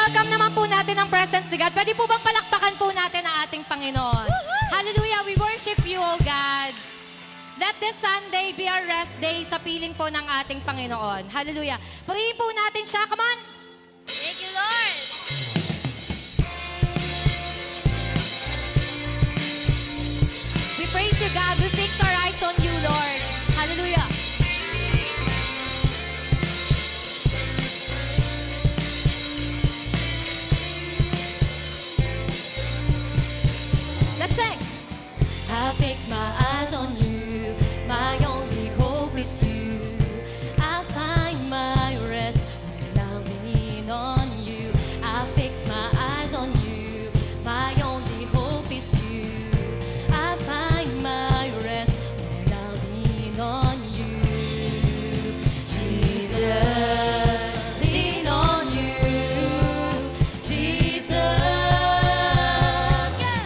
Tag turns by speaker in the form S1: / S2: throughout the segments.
S1: welcome naman po natin ang presence ni God. Pwede po bang palakpakan po natin ang ating Panginoon? Hallelujah, we worship you, O God. Let this Sunday be our rest day sa piling po ng ating Panginoon. Hallelujah. Purihin po natin siya. Come on.
S2: Thank you, Lord.
S1: We praise you, God. We fix our eyes on you, Lord. Hallelujah. Let's sing. I fix my eyes on you. My only hope is you. I find my rest when I lean on you. I fix my eyes on you. My only hope is you. I find my rest when I lean on you. Jesus, lean on you. Jesus,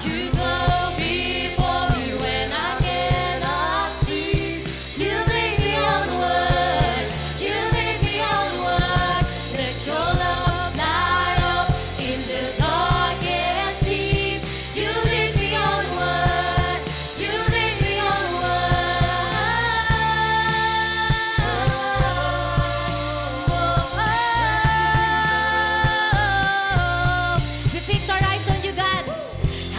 S1: you go before me when I cannot see. You lead me onward. You lead me onward. Let your love light up in the darkest deep. You lead me onward. You lead me onward. We fix our eyes on you, God.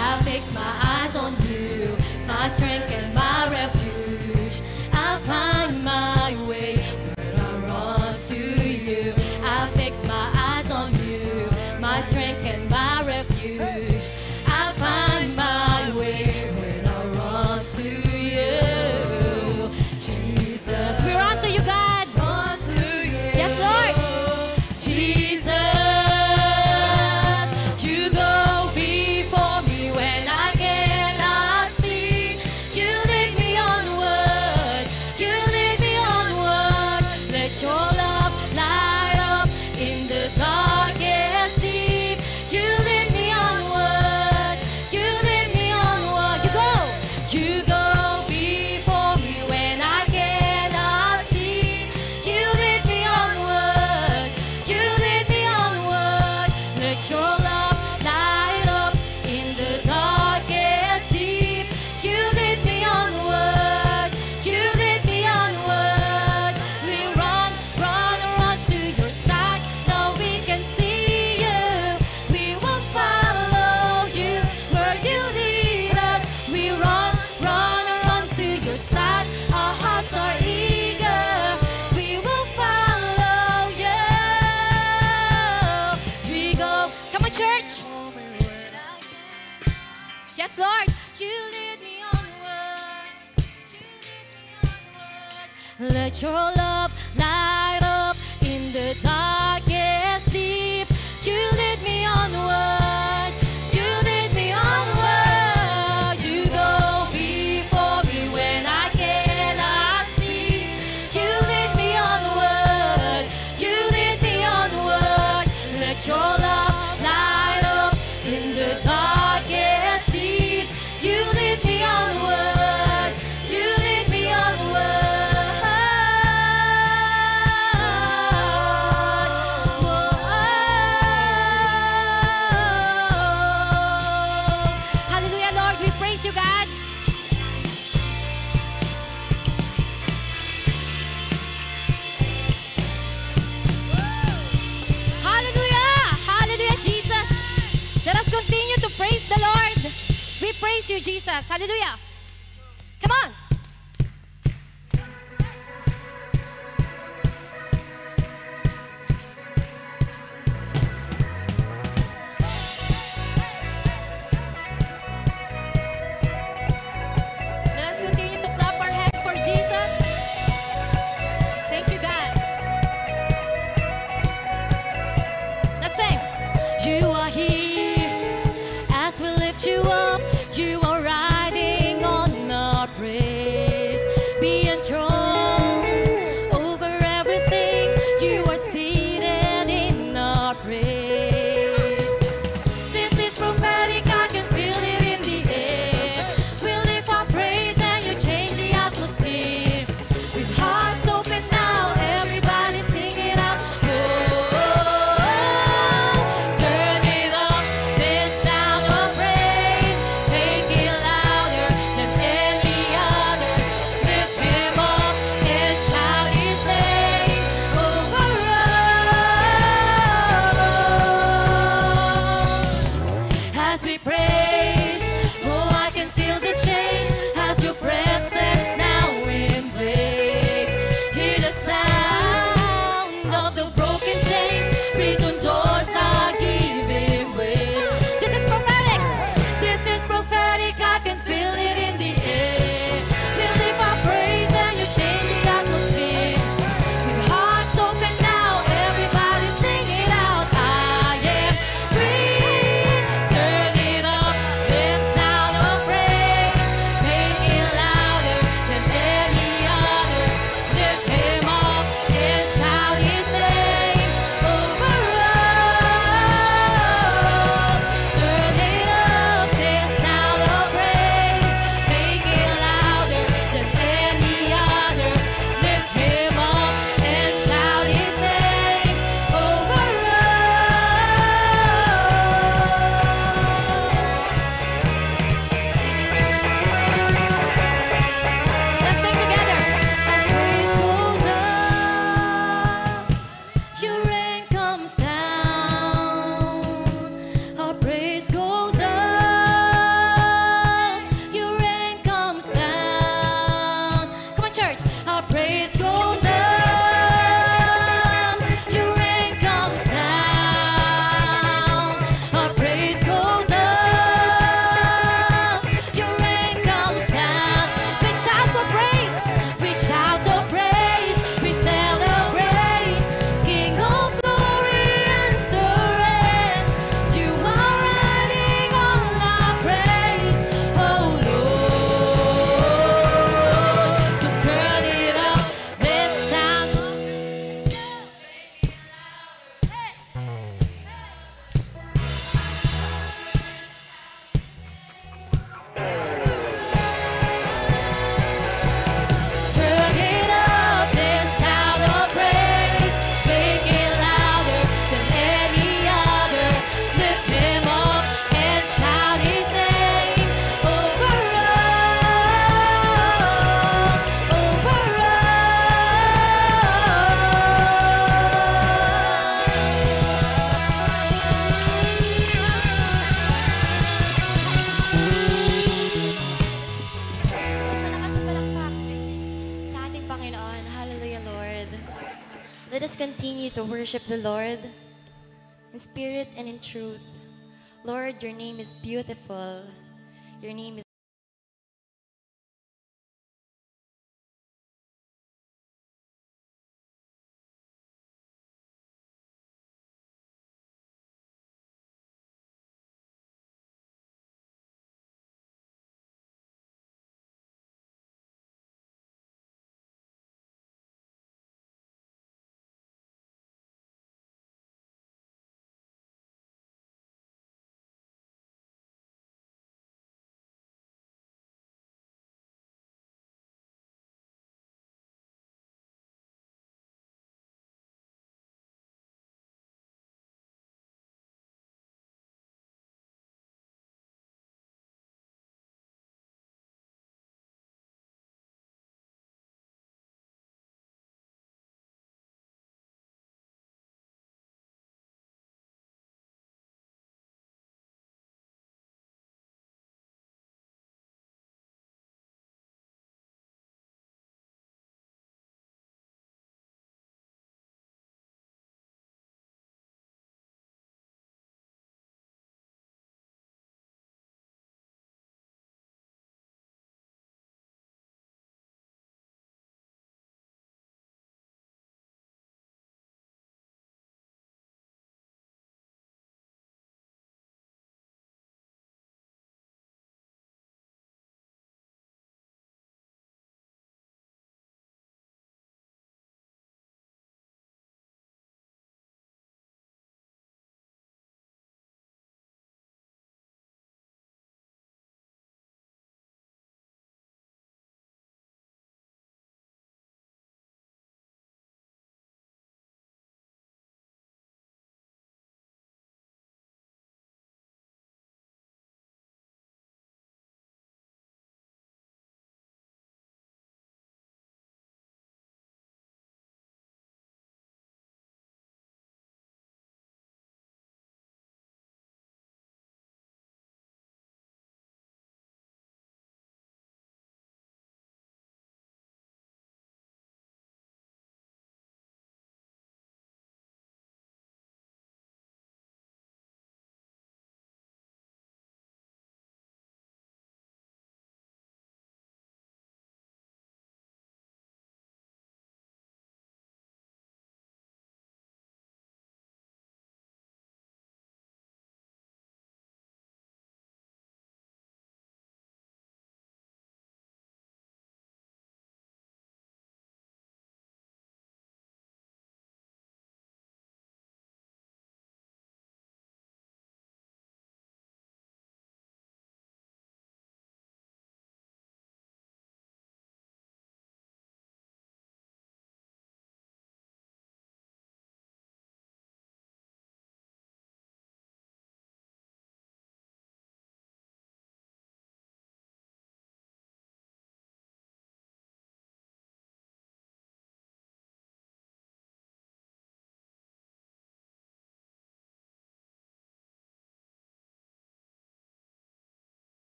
S1: I fix my eyes on you, my strength and my refuge. I find my way when I run to you. I fix my eyes on you, my strength and my refuge. I find my way when I run to you. Jesus, we run to you, God. Run to you. Yes, Lord. Jesus, you go before me when I cannot see. You lead me onward. You lead me onward. Let your love light up in the darkest deep. You lead me onward. You lead me onward. You go. You go before me when I cannot see. You lead me onward. You lead me onward. Let your love light up in the darkest deep. You lead me onward. You lead me onward. We run, run, run to your side. Now we can see you. We will follow you where you lead us. We run, run, run to your side. Our hearts are eager. We will follow you. We go. Come on, church. Yes, Lord. You lead me onward. You lead me onward. Let your love light up in the darkest deep. You lead me onward. You lead me onward. You go before me when I cannot see. You lead me onward. You lead me onward. Let your love light up in the darkest deep. You lead me onward. You lead me onward. Hallelujah, Lord. We praise you, God. Hallelujah! Hallelujah, Jesus! Let us continue to praise the Lord. We praise you, Jesus. Hallelujah! Come on! Let us continue to clap our hands for Jesus. Thank you, God. Let's sing. You are here as we lift you up. You are riding on our praise. Let us continue to worship the Lord in spirit and in truth. Lord, your name is beautiful. Your name is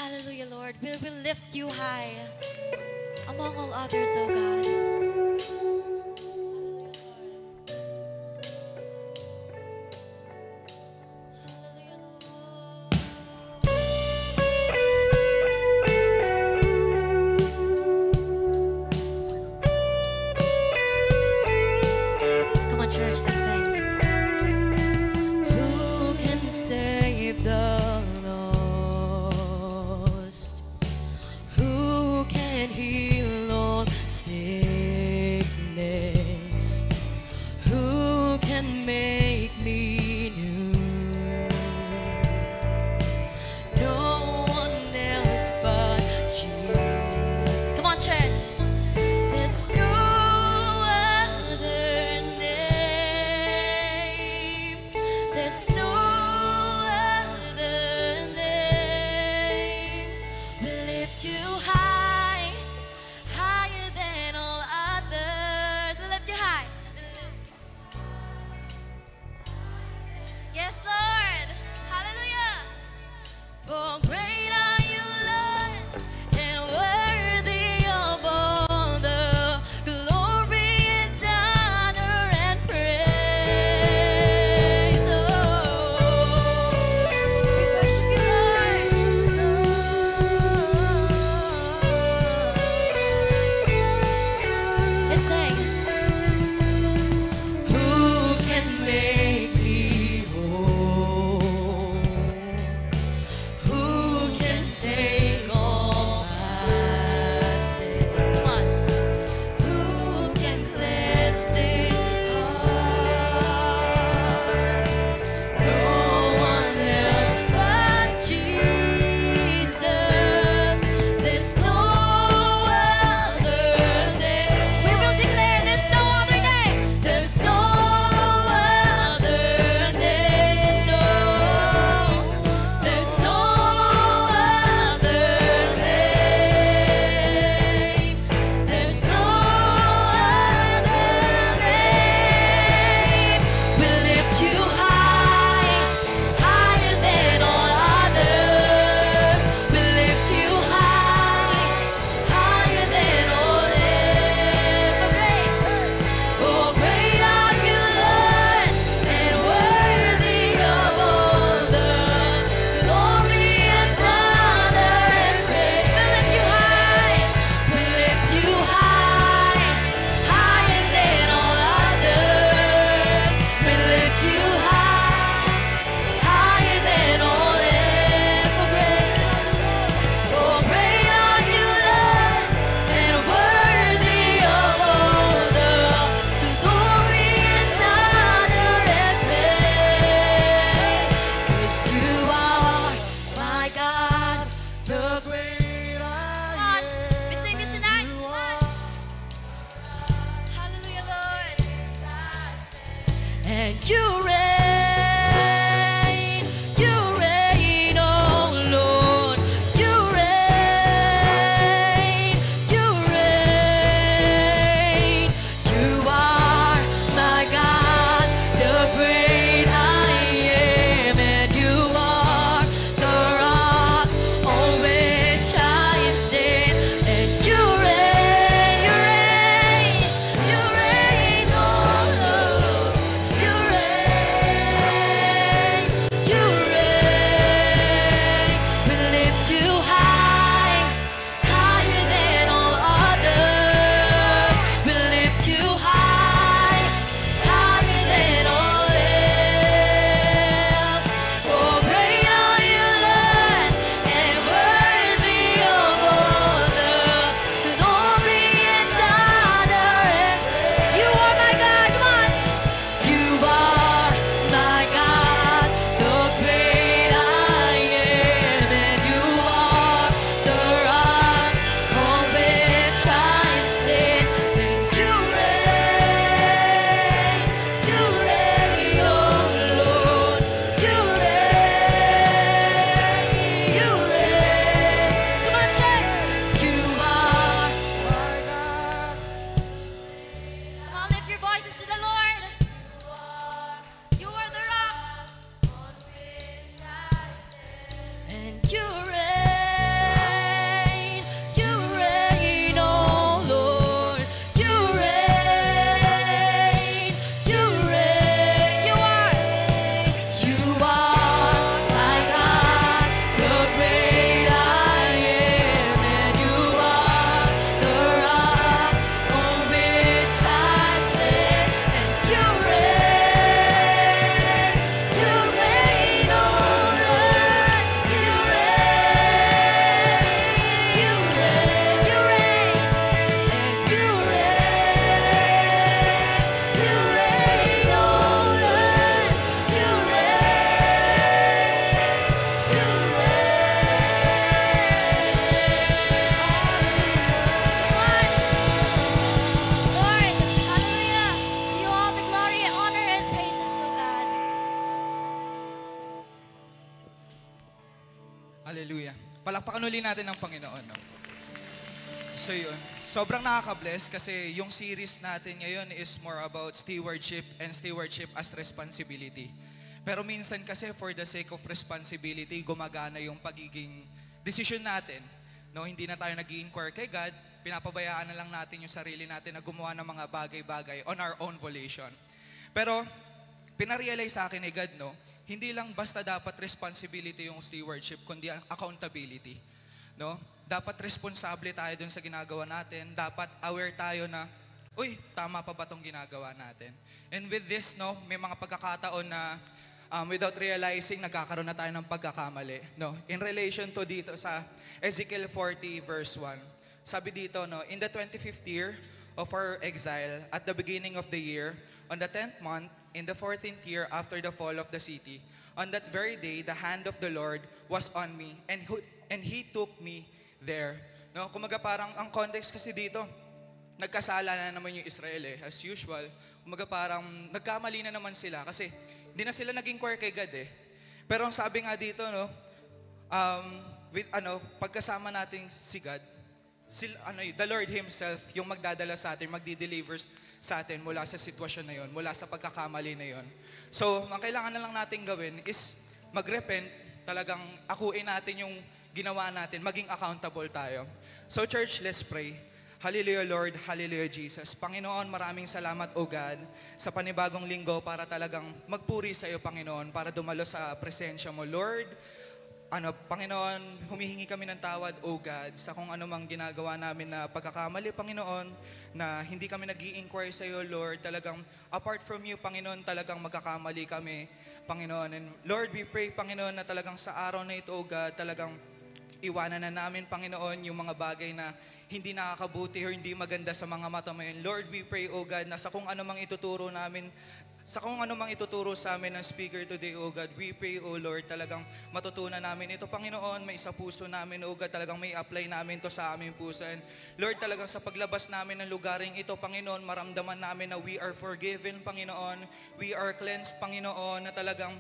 S1: Hallelujah, Lord. We will lift you high among all others, oh God. Hallelujah, Lord. Come on, church, let's sing. Who can save the lost? Who can heal all sickness? Who can make me new? No one else but Jesus. Come on, church. There's no other name. There's no other name. We lift you high, higher than all others. We lift you high. Yes, Lord. Hallelujah. For great are you, Lord, and worthy of all the glory and honor and praise. Oh, we worship you, Lord. Let's sing. Who can make me whole? Who
S3: Hallelujah. Palakpakan uli natin ng Panginoon. No? So yun, sobrang nakaka-bless kasi yung series natin ngayon is more about stewardship and stewardship as responsibility. Pero minsan kasi for the sake of responsibility, gumagana yung pagiging decision natin. No, hindi na tayo nag-i-inquire kay God, pinapabayaan na lang natin yung sarili natin na gumawa ng mga bagay-bagay on our own volition. Pero pinarealize sa akin ni God, no, hindi lang basta dapat responsibility yung stewardship, kundi accountability. No? Dapat responsable tayo dun sa ginagawa natin. Dapat aware tayo na, uy, tama pa ba itong ginagawa natin? And with this, no, may mga pagkakataon na without realizing, nagkakaroon na tayo ng pagkakamali. No? In relation to dito sa Ezekiel 40 verse 1, sabi dito, no, in the 25th year of our exile, at the beginning of the year, on the 10th month, in the 14th year after the fall of the city, on that very day, the hand of the Lord was on me, and He took me there. No, kumaga parang ang context kasi dito, nagkasala na naman yung Israel as usual. Kumaga parang nagkamali na naman sila kasi hindi na sila nag-inquire kay God Pero ang sabi nga dito, no, pagkasama natin si God, the Lord Himself yung magdadala sa atin, magdi-deliver sa atin mula sa sitwasyon na yon, mula sa pagkakamali na yon. So, ang kailangan na lang natin gawin is mag-repent, talagang akuin natin yung ginawa natin, maging accountable tayo. So church, let's pray. Hallelujah Lord, hallelujah Jesus. Panginoon, maraming salamat o God sa panibagong linggo para talagang magpuri sa iyo, Panginoon, para dumalo sa presensya mo. Lord, Panginoon, humihingi kami ng tawad, O God, sa kung anumang ginagawa namin na pagkakamali, Panginoon, na hindi kami nag-i-inquire sa iyo, Lord. Talagang apart from you, Panginoon, talagang magkakamali kami, Panginoon. And Lord, we pray, Panginoon, na talagang sa araw na ito, O God, talagang iwanan na namin, Panginoon, yung mga bagay na hindi nakakabuti o hindi maganda sa mga mata mo yun. Lord, we pray, O God, na sa kung anumang ituturo namin, sa kung anumang ituturo sa amin ng speaker today, O God, we pray, O Lord, talagang matutunan namin ito, Panginoon, may isa puso namin, O God, talagang may apply namin to sa aming puso. And Lord, talagang sa paglabas namin ng lugaring ito, Panginoon, maramdaman namin na we are forgiven, Panginoon, we are cleansed, Panginoon, na talagang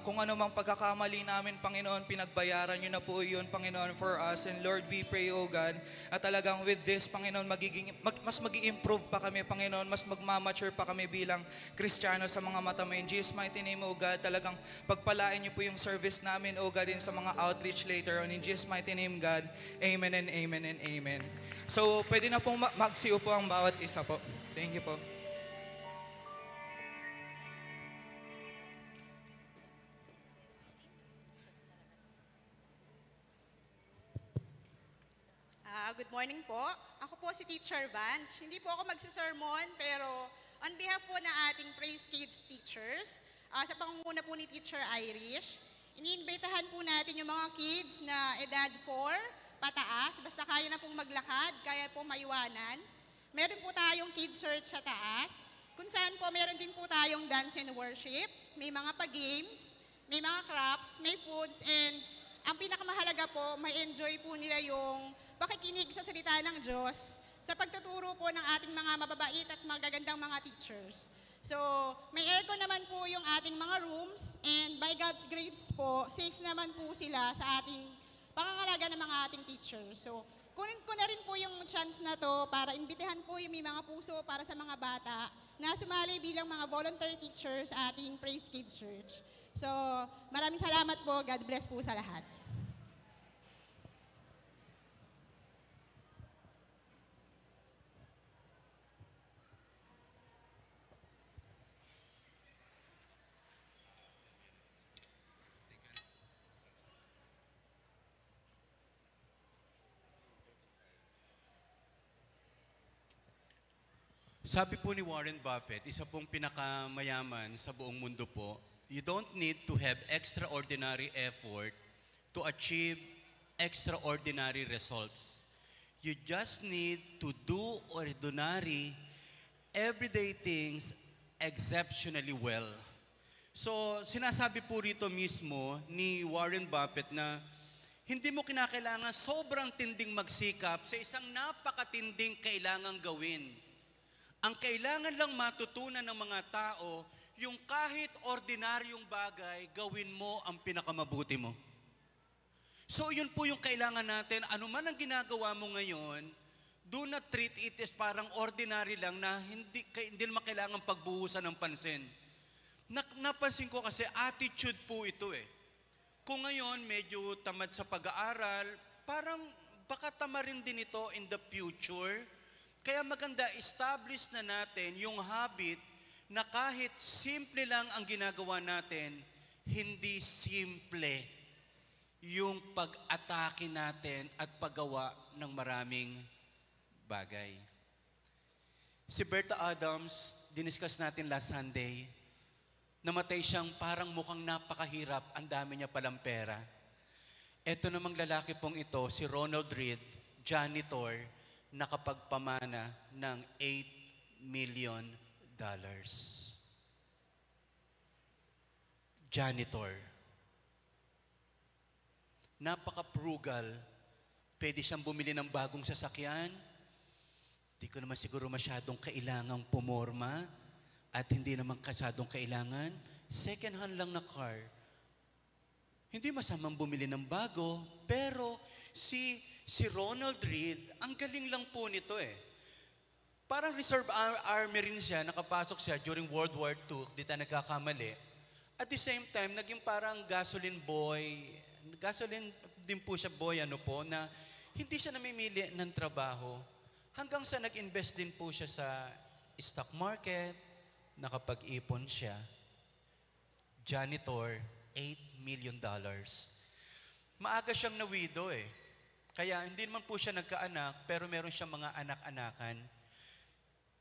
S3: kung anumang pagkakamali namin, Panginoon, pinagbayaran nyo na po yun, Panginoon, for us. And Lord, we pray, O God, at talagang with this, Panginoon, mas mag-i-improve pa kami, Panginoon, mas magmamature pa kami bilang Kristiyano sa mga mata mo. In Jesus' mighty name, O God, talagang pagpalain niyo po yung service namin, O God, din sa mga outreach later on. In Jesus' mighty name, God, amen and amen and amen. So, pwede na pong magsiupo ang bawat isa po. Thank you po.
S4: Good morning po. Ako po si Teacher Vance. Hindi po ako magsasermon, pero on behalf po ng ating Praise Kids teachers, sa pangunguna po ni Teacher Irish, iniimbitahan po natin yung mga kids na edad 4, pataas, basta kaya na pong maglakad, kaya po maiwanan. Meron po tayong kids search sa taas, kung saan po meron din po tayong dance and worship, may mga pa-games, may mga crafts, may foods, and ang pinakamahalaga po, may enjoy po nila yung pakikinig sa salita ng Diyos sa pagtuturo po ng ating mga mababait at magagandang mga teachers. So, may aircon naman po yung ating mga rooms, and by God's grace po, safe naman po sila sa ating pangangalaga ng mga ating teachers. So, kunin ko na rin po yung chance na to para imbitahan po yung may mga puso para sa mga bata na sumali bilang mga volunteer teachers sa ating Praise Kids Church. So, maraming salamat po. God bless po sa lahat.
S5: Sabi po ni Warren Buffett, isa pong pinakamayaman sa buong mundo po, you don't need to have extraordinary effort to achieve extraordinary results. You just need to do ordinary, everyday things exceptionally well. So, sinasabi po rito mismo ni Warren Buffett na hindi mo kinakailangan sobrang tinding magsikap sa isang napakatinding kailangang gawin. Ang kailangan lang matutunan ng mga tao, yung kahit ordinaryong bagay, gawin mo ang pinakamabuti mo. So yun po yung kailangan natin. Ano man ang ginagawa mo ngayon, do not treat it as parang ordinary lang na hindi naman kailangan pagbuhusan ng pansin. Napansin ko kasi attitude po ito eh. Kung ngayon medyo tamad sa pag-aaral, parang baka tama rin din ito in the future. Kaya maganda, establish na natin yung habit na kahit simple lang ang ginagawa natin, hindi simple yung pag-atake natin at paggawa ng maraming bagay. Si Berta Adams, diniscuss natin last Sunday, namatay siyang parang mukhang napakahirap, ang dami niya palang pera. Ito namang lalaki pong ito, si Ronald Reed, janitor, nakapagpamana ng $8 million. Janitor. Napaka-frugal. Pwede siyang bumili ng bagong sasakyan. Hindi ko naman siguro masyadong kailangang pumorma at hindi naman masyadong kailangan second hand lang na car. Hindi masamang bumili ng bago, pero si Ronald Reed, ang galing lang po nito eh. Parang reserve army rin siya, nakapasok siya during World War II, di tayo nagkakamali. At the same time, naging parang gasoline boy, gasoline din po siya boy, na hindi siya namimili ng trabaho. Hanggang sa nag-invest din po siya sa stock market, nakapag-ipon siya. Janitor, $8 million. Maaga siyang na-widow eh. Kaya hindi naman po siya nagkaanak, pero meron siyang mga anak-anakan.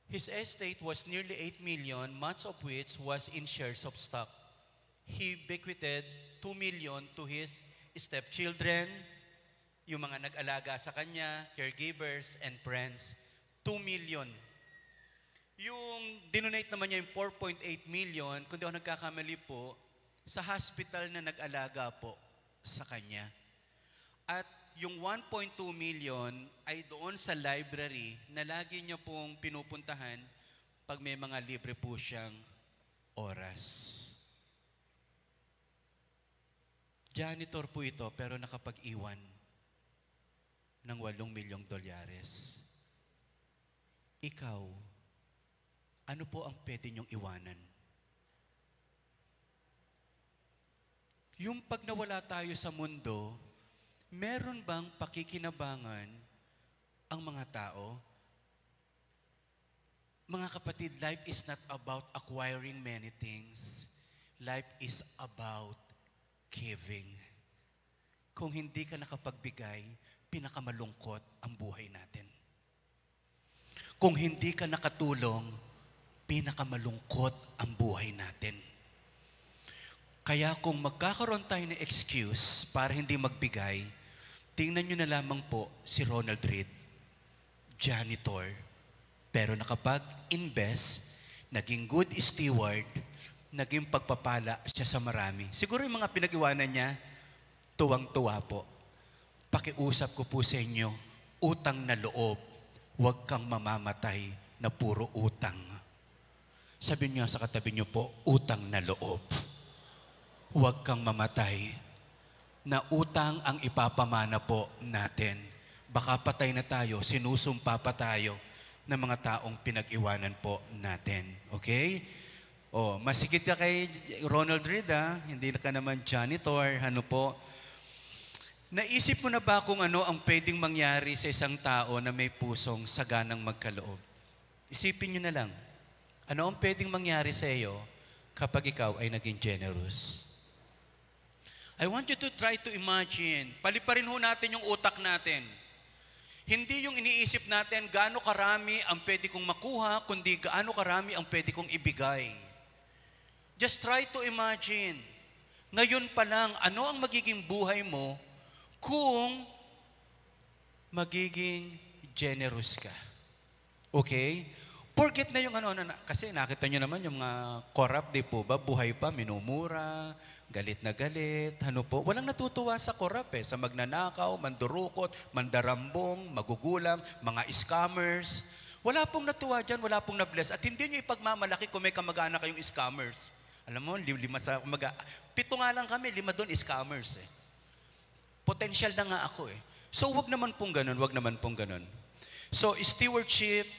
S5: His estate was nearly 8 million, much of which was in shares of stock. He bequeathed 2 million to his stepchildren, yung mga nag-alaga sa kanya, caregivers, and friends. 2 million. Yung dinonate naman niya yung 4.8 million, kung di ako nagkakamali po, sa hospital na nag-alaga po sa kanya. At yung 1.2 million ay doon sa library na lagi niya pong pinupuntahan pag may mga libre po siyang oras. Janitor po ito pero nakapag-iwan ng $8 milyong. Ikaw, ano po ang pwede niyong iwanan? Yung pag nawala tayo sa mundo, meron bang pakikinabangan ang mga tao? Mga kapatid, life is not about acquiring many things. Life is about giving. Kung hindi ka nakapagbigay, pinakamalungkot ang buhay natin. Kung hindi ka nakatulong, pinakamalungkot ang buhay natin. Kaya kung magkakaroon tayo ng excuse para hindi magbigay, tingnan nyo na lamang po si Ronald Reed, janitor, pero nakapag-invest, naging good steward, naging pagpapala siya sa marami. Siguro yung mga pinag-iwanan niya, tuwang-tuwa po. Pakiusap ko po sa inyo, utang na loob, huwag kang mamamatay na puro utang. Sabi niyo sa katabi niyo po, utang na loob. Huwag kang mamatay na utang ang ipapamana po natin. Baka patay na tayo, sinusumpa pa tayo ng mga taong pinag-iwanan po natin. Okay? O, masikit ka kay Ronald Reed, ha? Hindi ka naman janitor, ano po. Naisip mo na ba kung ano ang pwedeng mangyari sa isang tao na may pusong saganang magkaloob? Isipin nyo na lang, ano ang pwedeng mangyari sa iyo kapag ikaw ay naging generous? I want you to try to imagine, paliparin ho natin yung utak natin. Hindi yung iniisip natin gaano karami ang pwede kong makuha, kundi gaano karami ang pwede kong ibigay. Just try to imagine, ngayon pa lang, ano ang magiging buhay mo kung magiging generous ka. Okay? Forget na yung kasi nakita nyo naman yung mga corrupt, di po ba? Buhay pa, minumura, galit na galit, ano po. Walang natutuwa sa corrupt sa magnanakaw, mandurukot, mandarambong, magugulang, mga scammers. Wala pong natuwa dyan, wala pong na-bless. At hindi nyo ipagmamalaki kung may kamag-anak kayong scammers. Alam mo, 7 nga lang kami, 5 doon scammers Potential na nga ako eh. So wag naman pong ganun, wag naman pong ganun. So stewardship,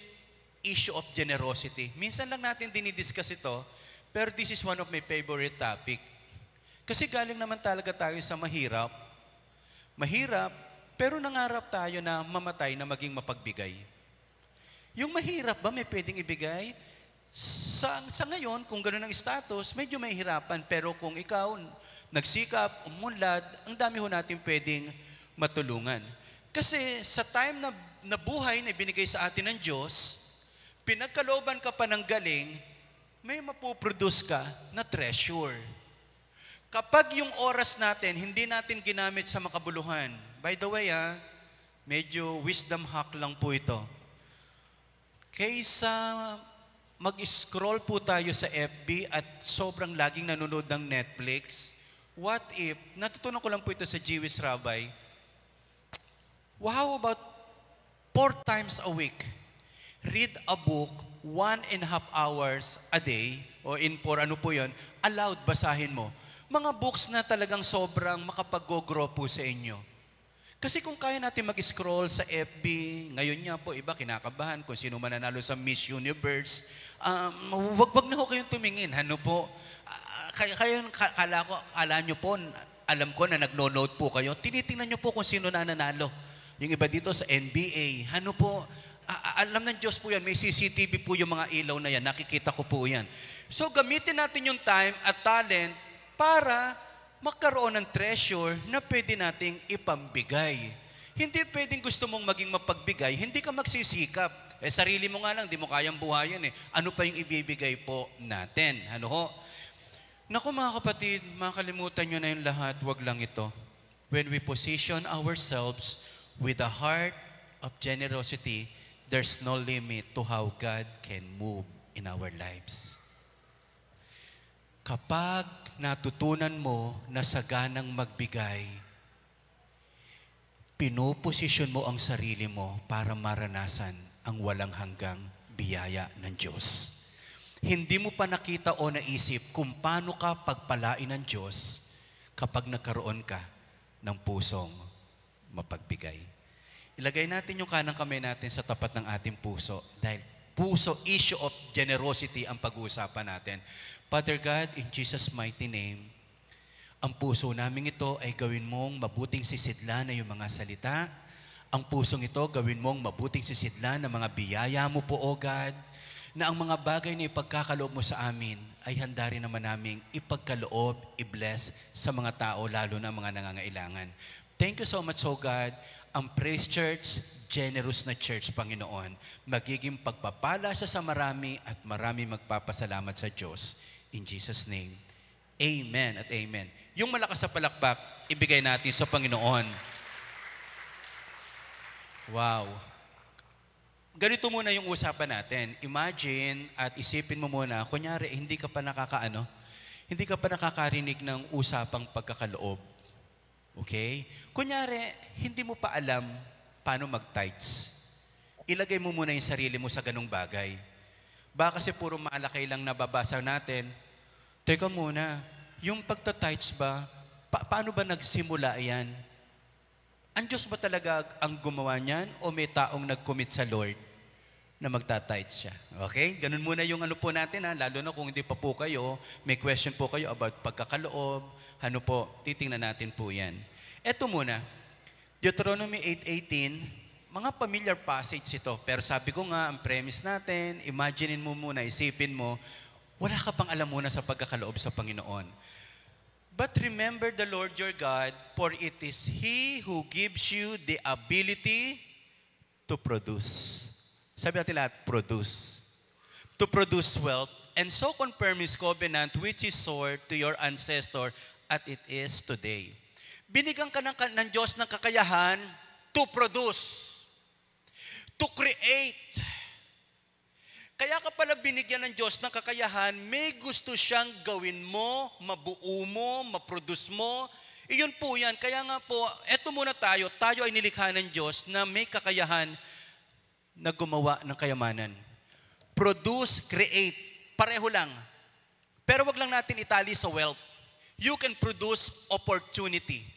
S5: issue of generosity. Minsan lang natin dinidiscuss ito, pero this is one of my favorite topic. Kasi galing naman talaga tayo sa mahirap. Mahirap, pero nangarap tayo na mamatay na maging mapagbigay. Yung mahirap ba may pwedeng ibigay? Sa ngayon, kung gano'n ang status, medyo mahihirapan. Pero kung ikaw nagsikap, umunlad, ang dami ho natin pwedeng matulungan. Kasi sa time na buhay na ibinigay sa atin ng Diyos, pinagkalooban ka pa ng galing, may mapuproduce ka na treasure. Kapag yung oras natin, hindi natin ginamit sa makabuluhan, by the way medyo wisdom hack lang po ito. Kaysa mag-scroll po tayo sa FB at sobrang laging nanonood ng Netflix, what if, natutunan ko lang po ito sa Jewish rabbi, how about 4 times a week, read a book 1.5 hours a day, o in 4, ano po yun, allowed basahin mo. Mga books na talagang sobrang makapag-grow po sa inyo. Kasi kung kaya natin mag-scroll sa FB, ngayon nga po, iba kinakabahan kung sino man nanalo sa Miss Universe, wag na ho kayong tumingin. Ano po? Kala nyo po, alam ko na nagno-note po kayo, tinitingnan nyo po kung sino na nanalo. Yung iba dito sa NBA, ano po, alam ng Diyos po yan, may CCTV po yung mga ilaw na yan, nakikita ko po yan. So gamitin natin yung time at talent para magkaroon ng treasure na pwede nating ipambigay. Hindi pwedeng gusto mong maging mapagbigay, hindi ka magsisikap. Sarili mo nga lang, di mo kayang buhayin eh. Ano pa yung ibibigay po natin? Ano ho? Naku mga kapatid, makalimutan nyo na yung lahat, wag lang ito. When we position ourselves with a heart of generosity, there's no limit to how God can move in our lives. Kapag natutunan mo na saganang magbigay, pinoposisyon mo ang sarili mo para maranasan ang walang hanggang biyaya ng Diyos. Hindi mo pa nakita o naisip kung paano ka pagpalain ng Diyos kapag nagkaroon ka ng pusong mapagbigay. Ilagay natin yung kanang kamay natin sa tapat ng ating puso dahil puso, issue of generosity ang pag-uusapan natin. Father God, in Jesus' mighty name, ang puso namin ito ay gawin mong mabuting sisidlan na yung mga salita. Ang pusong ito, gawin mong mabuting sisidlan na mga biyaya mo po, O God, na ang mga bagay na ipagkakaloob mo sa amin ay handa rin naman naming ipagkaloob, i-bless sa mga tao, lalo na mga nangangailangan. Thank you so much, O God. Ang Praise Church, generous na church, Panginoon, magiging pagpapala siya sa marami at marami magpapasalamat sa Diyos. In Jesus' name, amen at amen. Yung malakas na palakpak, ibigay natin sa Panginoon. Wow. Ganito muna yung usapan natin. Imagine at isipin mo muna, kunyari, hindi ka pa nakakarinig ng usapang pagkakaloob. Okay? Kunyari, hindi mo pa alam paano mag-tithes. Ilagay mo muna yung sarili mo sa ganung bagay. Baka kasi puro malakay lang nababasa natin. Teka muna, yung pagta-tithes ba, paano ba nagsimula yan? Ang Diyos ba talaga ang gumawa niyan o may taong nag-commit sa Lord na magta-tithes siya? Okay? Ganun muna yung ano po natin lalo na kung hindi pa po kayo, may question po kayo about pagkakaloob, ano po, titingnan natin po yan. Eto muna, Deuteronomy 8:18, mga familiar passage ito, pero sabi ko nga, ang premise natin, imaginein mo muna, isipin mo, wala ka pang alam muna sa pagkakaloob sa Panginoon. But remember the Lord your God, for it is He who gives you the ability to produce. Sabi natin lahat, produce. To produce wealth, and so confirm His covenant which He swore to your ancestor, at it is today. Binigyan ka ng Diyos ng kakayahan to produce. To create. Kaya ka pala binigyan ng Diyos ng kakayahan, may gusto siyang gawin mo, mabuo mo, maproduce mo. Iyon po yan. Kaya nga po, eto muna tayo ay nilikha ng Diyos na may kakayahan na gumawa ng kayamanan. Produce, create. Pareho lang. Pero wag lang natin itali sa wealth. You can produce opportunity.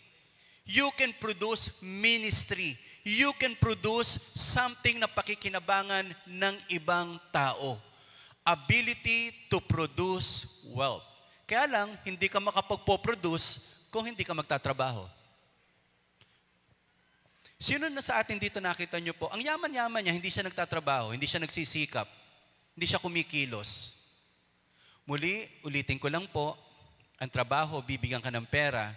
S5: You can produce ministry. You can produce something na pakikinabangan ng ibang tao. Ability to produce wealth. Kaya lang, hindi ka makapagpo-produce kung hindi ka magtatrabaho. Sino na sa atin dito nakita nyo po, ang yaman-yaman niya, hindi siya nagtatrabaho, hindi siya nagsisikap, hindi siya kumikilos. Muli, ulitin ko lang po, ang trabaho, bibigyan ka ng pera,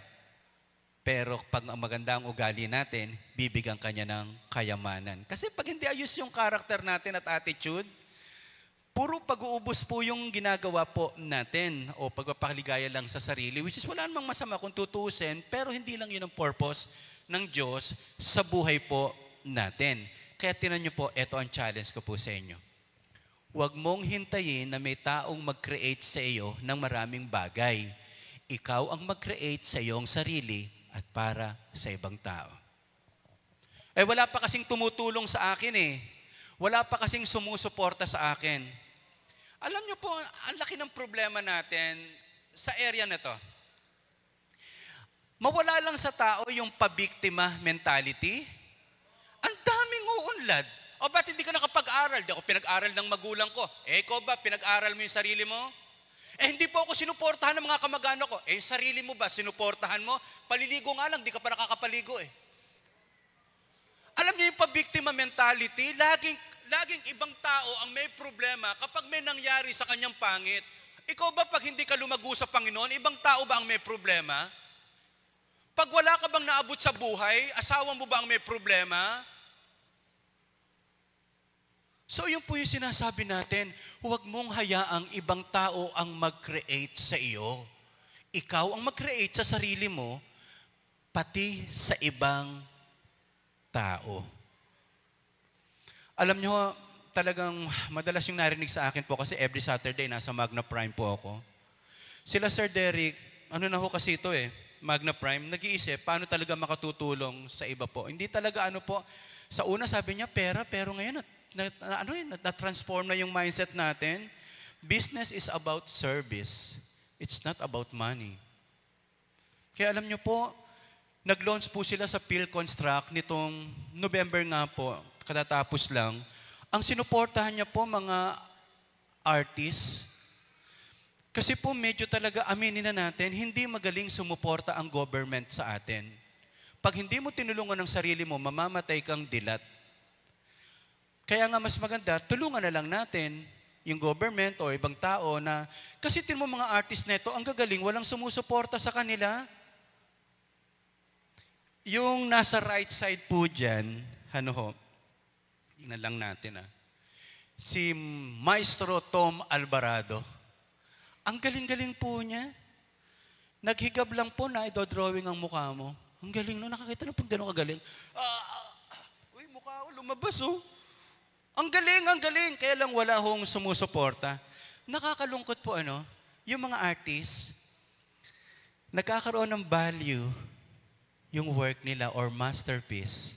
S5: pero pag maganda ang ugali natin, bibigyan ka niya ng kayamanan. Kasi pag hindi ayos yung karakter natin at attitude, puro pag-uubos po yung ginagawa po natin o pagpapaligaya lang sa sarili, which is wala namang masama kung tutusin, pero hindi lang yun ang purpose ng Diyos sa buhay po natin. Kaya tinan nyo po, ito ang challenge ko po sa inyo. Huwag mong hintayin na may taong mag-create sa iyo ng maraming bagay. Ikaw ang mag-create sa iyong sarili at para sa ibang tao. Wala pa kasing tumutulong sa akin eh. Wala pa kasing sumusuporta sa akin. Alam nyo po, ang laki ng problema natin sa area na to. Mawala lang sa tao yung pabiktima mentality. Ang daming uunlad. O ba't hindi ka nakapag-aral? Di ako pinag-aral ng magulang ko. Ikaw ba, pinag-aral mo yung sarili mo? Hindi po ako sinuportahan ng mga kamag-anak ko. Yung sarili mo ba, sinuportahan mo? Paliligo nga lang, di ka pa nakakapaligo eh. Alam niyo yung pabiktima mentality, laging ibang tao ang may problema kapag may nangyari sa kanyang pangit. Ikaw ba pag hindi ka lumago sa Panginoon, ibang tao ba ang may problema? Pag wala ka bang naabot sa buhay, asawa mo ba ang may problema? So yun po yung sinasabi natin, huwag mong hayaang ibang tao ang mag-create sa iyo. Ikaw ang mag-create sa sarili mo, pati sa ibang tao. Alam nyo, talagang madalas yung narinig sa akin po kasi every Saturday nasa Magna Prime po ako. Sila Sir Derek, ano na ho kasi ito eh, Magna Prime, nag-iisip paano talaga makatutulong sa iba po. Hindi talaga ano po, sa una sabi niya pera, pero ngayon na-transform na yung mindset natin. Business is about service. It's not about money. Kaya alam niyo po, nag-launch po sila sa PhilConstruct nitong November nga po, katatapos lang. Ang sinuportahan niya po mga artists. Kasi po medyo talaga aminin na natin, hindi magaling sumuporta ang government sa atin. Pag hindi mo tinulungan ang sarili mo, mamamatay kang dilat. Kaya nga mas maganda, tulungan na lang natin yung government o ibang tao na, kasi tin mo mga artist neto, ang gagaling, walang sumusuporta sa kanila. Yung nasa right side po dyan, tingnan lang natin si Maestro Tom Alvarado. Ang galing-galing po niya. Naghigab lang po na idodrawing ang mukha mo. Ang galing no, nakakita na po gano'ng kagaling. Uy, mukha ko lumabas oh. Ang galing. Kaya lang wala hong sumusuporta. Nakakalungkot po yung mga artists, nagkakaroon ng value yung work nila or masterpiece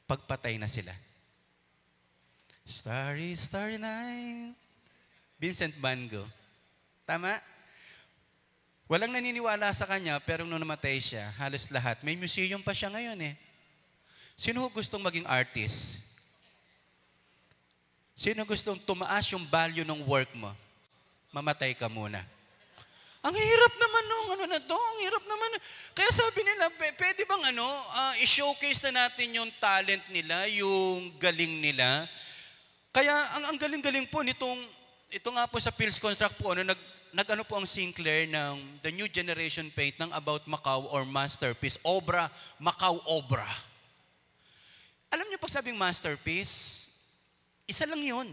S5: pagpatay na sila. Starry, starry night. Vincent Van Gogh. Tama? Walang naniniwala sa kanya, pero nung namatay siya, halos lahat. May museum pa siya ngayon eh. Sino gustong maging artist? Sino gustong tumaas yung value ng work mo? Mamatay ka muna. Ang hirap naman nung ang hirap naman. Kaya sabi nila, pwede bang i-showcase na natin yung talent nila, yung galing nila. Kaya ang galing-galing po ito nga po sa PhilConstruct po, nag-ano po ang Sinclair ng The New Generation Paint ng About Macau or Masterpiece. Obra, Macau Obra. Alam niyo pag sabing masterpiece, isa lang yun.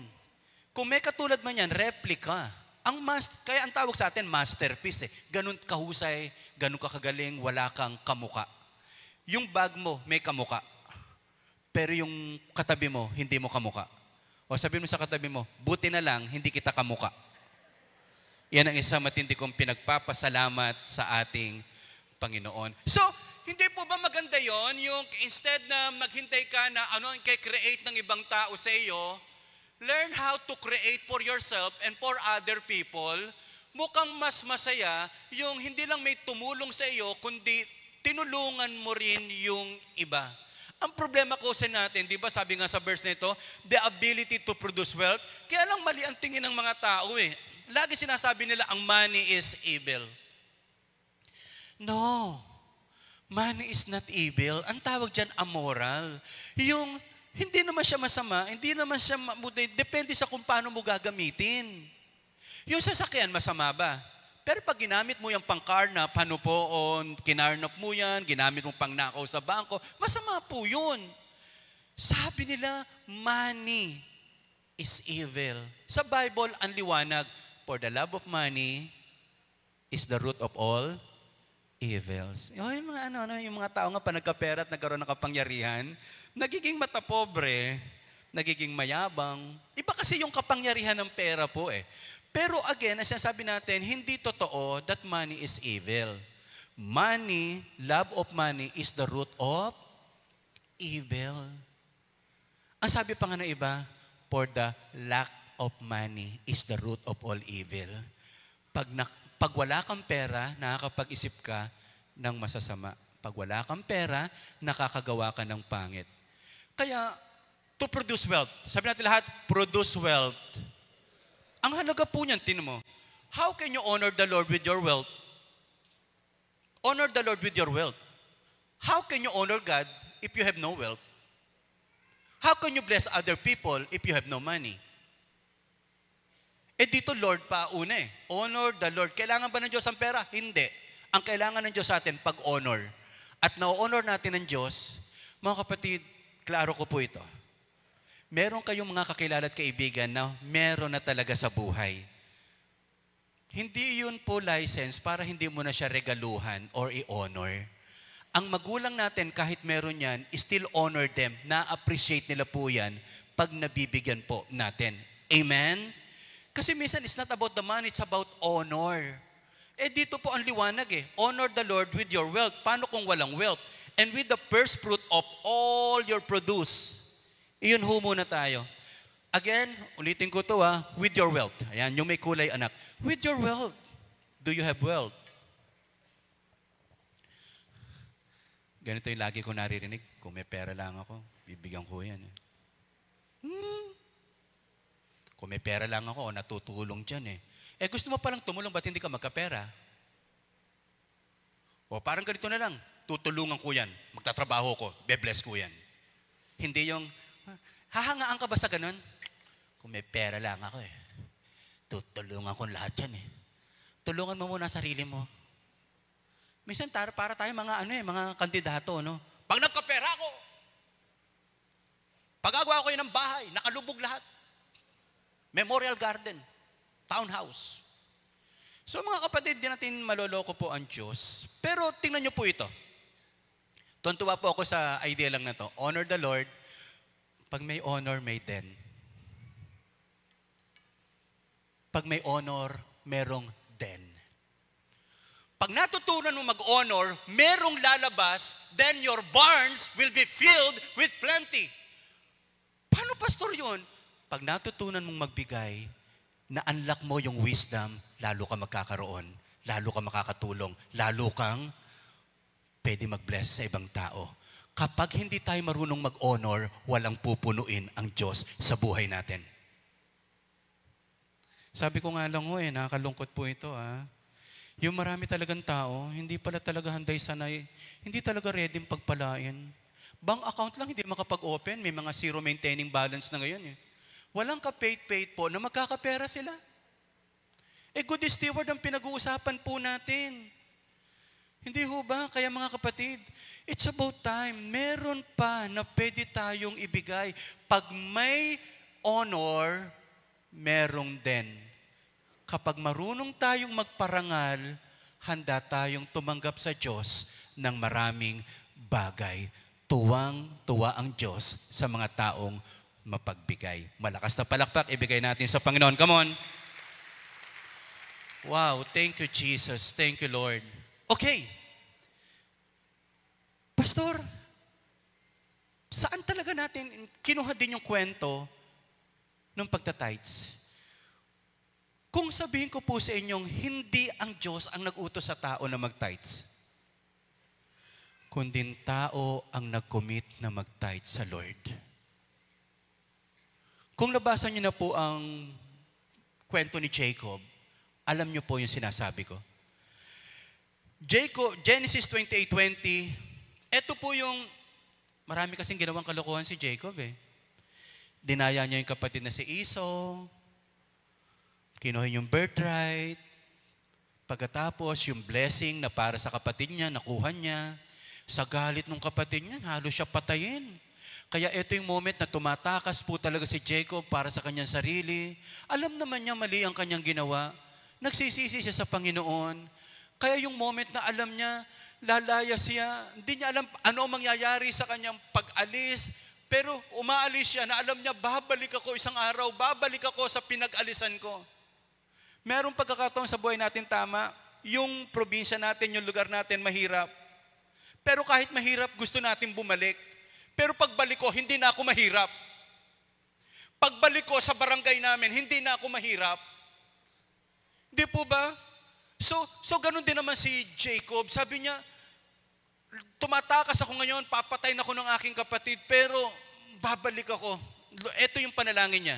S5: Kung may katulad man yan, replica. Kaya ang tawag sa atin, masterpiece eh. Ganun kahusay, ganun kakagaling, wala kang kamuka. Yung bag mo, may kamuka. Pero yung katabi mo, hindi mo kamuka. O sabihin mo sa katabi mo, buti na lang, hindi kita kamuka. Yan ang isang matindi kong pinagpapasalamat sa ating Panginoon. So, hindi po ba maganda yon yung instead na maghintay ka na ano ang create ng ibang tao sa iyo, learn how to create for yourself and for other people. Mukhang mas masaya yung hindi lang may tumulong sa iyo, kundi tinulungan mo rin yung iba. Ang problema ko sa natin, di ba sabi nga sa verse nito, the ability to produce wealth. Kaya lang mali ang tingin ng mga tao eh. Lagi sinasabi nila, ang money is evil. No. Money is not evil. Ang tawag dyan, amoral. Yung, hindi naman siya masama, hindi naman siya mabuti. Depende sa kung paano mo gagamitin. Yung sasakyan, masama ba? Pero pag ginamit mo yung pang-carnap, panupoon, kinarnap mo yan, ginamit mo pangnakaw sa bangko, masama po yun. Sabi nila, money is evil. Sa Bible, ang liwanag, for the love of money is the root of all evils. Yung mga, yung mga tao nga pa nagkapera at nagkaroon ng kapangyarihan, nagiging matapobre, nagiging mayabang. Iba kasi yung kapangyarihan ng pera po eh. Pero again, as sinasabi natin, hindi totoo that money is evil. Money, love of money is the root of evil. Ang sabi pa nga ng iba, for the lack of money is the root of all evil. Pag wala kang pera, nakakapag-isip ka ng masasama. Pag wala kang pera, nakakagawa ka ng pangit. Kaya, to produce wealth, sabi natin lahat, produce wealth. Ang halaga po niyan, tinan mo, how can you honor the Lord with your wealth? Honor the Lord with your wealth. How can you honor God if you have no wealth? How can you bless other people if you have no money? Eh dito Lord pa una eh. Honor the Lord. Kailangan ba ng Diyos ang pera? Hindi. Ang kailangan ng Diyos sa atin, pag-honor. At na-honor natin ng Diyos, mga kapatid, klaro ko po ito. Meron kayong mga kakilala at kaibigan na meron na talaga sa buhay. Hindi yun po license para hindi mo na siya regaluhan or i-honor. Ang magulang natin, kahit meron yan, still honor them. Na-appreciate nila po yan pag nabibigyan po natin. Amen? Kasi minsan, it's not about the money, it's about honor. Eh dito po ang liwanag eh. Honor the Lord with your wealth. Paano kung walang wealth? And with the first fruit of all your produce. Iyon ho muna tayo. Again, ulitin ko to with your wealth. Ayan, yung may kulay anak. With your wealth. Do you have wealth? Ganito yung lagi ko naririnig. Kung may pera lang ako, bibigyan ko yan. Kung may pera lang ako, natutulong dyan eh. Eh gusto mo palang tumulong, ba't hindi ka magkapera? O parang ganito na lang, tutulungan ko yan, magtatrabaho ko, be-bless ko yan. Hindi yung, hahangaan ka ba sa ganun? Kung may pera lang ako eh, tutulungan ko lahat yan eh. Tulungan mo muna sarili mo. Minsan para tayo mga mga kandidato, no? Pag nagkapera ako, pagagawa ko yun ng bahay, nakalubog lahat. Memorial Garden, townhouse. So mga kapatid, di natin maloloko po ang Diyos. Pero tingnan niyo po ito. Tuntua po ako sa idea lang na to. Honor the Lord. Pag may honor, may den. Pag may honor, merong den. Pag natutunan mo mag-honor, merong lalabas, then your barns will be filled with plenty. Paano, pastor, yun? Pag natutunan mong magbigay, na-unlock mo yung wisdom, lalo ka magkakaroon, lalo ka makakatulong, lalo kang pwede mag-bless sa ibang tao. Kapag hindi tayo marunong mag-honor, walang pupunuin ang Diyos sa buhay natin. Sabi ko nga lang nakakalungkot po ito Yung marami talagang tao, hindi pala talaga handay sanay, hindi talaga ready pagpalain. Bank account lang, hindi makapag-open, may mga zero maintaining balance na ngayon Walang ka-paid po na magkakapera sila. Good steward ang pinag-uusapan po natin. Hindi ho ba? Kaya mga kapatid, it's about time. Meron pa na pwede tayong ibigay. Pag may honor, merong din. Kapag marunong tayong magparangal, handa tayong tumanggap sa Diyos ng maraming bagay. Tuwang-tuwa ang Diyos sa mga taong mapagbigay. Malakas na palakpak, ibigay natin sa Panginoon. Come on. Wow, thank you, Jesus. Thank you, Lord. Okay. Pastor, saan talaga natin kinuha din yung kwento ng pagtatides? Kung sabihin ko po sa inyong, hindi ang Diyos ang nag-utos sa tao na mag-tides. kundi tao ang nag-commit na mag-tithe sa Lord. Kung nabasa niyo na po ang kwento ni Jacob, alam niyo po yung sinasabi ko. Genesis 28:20, ito po yung, marami kasing ginawang kalokohan si Jacob eh. Dinaya niya yung kapatid na si Esau, kinuha yung birthright, pagkatapos yung blessing na para sa kapatid niya, nakuha niya. Sa galit ng kapatid niya, halos siya patayin. Kaya ito yung moment na tumatakas po talaga si Jacob para sa kanyang sarili. Alam naman niya mali ang kanyang ginawa. Nagsisisi siya sa Panginoon. Kaya yung moment na alam niya, lalaya siya, hindi niya alam ano ang mangyayari sa kanyang pag-alis. Pero umaalis siya na alam niya, babalik ako isang araw, babalik ako sa pinag-alisan ko. Merong pagkakataon sa buhay natin tama, yung probinsya natin, yung lugar natin mahirap. Pero kahit mahirap, gusto natin bumalik. Pero pagbalik ko, hindi na ako mahirap. Pagbalik ko sa barangay namin, hindi na ako mahirap. Di po ba? So ganun din naman si Jacob. Sabi niya, tumatakas ako ngayon, papatayin ako ng aking kapatid, pero babalik ako. Ito yung panalangin niya.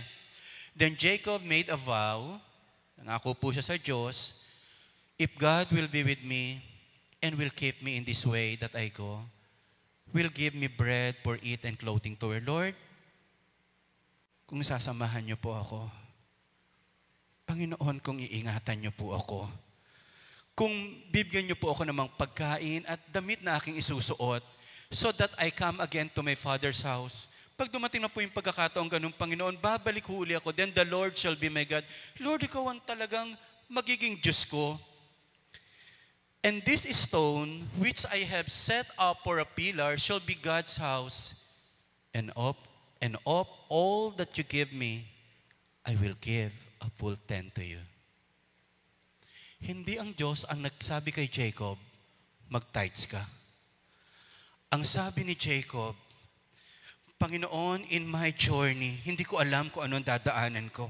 S5: Then Jacob made a vow, nangako po siya sa Diyos, if God will be with me and will keep me in this way that I go, will give me bread for eat and clothing to wear. Lord, kung sasamahan niyo po ako, Panginoon, kung iingatan niyo po ako, kung bibigyan niyo po ako ng mga pagkain at damit na aking isusuot, so that I come again to my Father's house. Pag dumating na po yung pagkakataong ganun, Panginoon, babalik huli ako, then the Lord shall be my God. Lord, ikaw ang talagang magiging Diyos ko. And this stone, which I have set up for a pillar, shall be God's house. And of all that you give me, I will give a full 10 to you. Hindi ang Diyos ang nagsabi kay Jacob, mag-tithes ka. Ang sabi ni Jacob, Panginoon, in my journey, hindi ko alam kung anong dadaanan ko.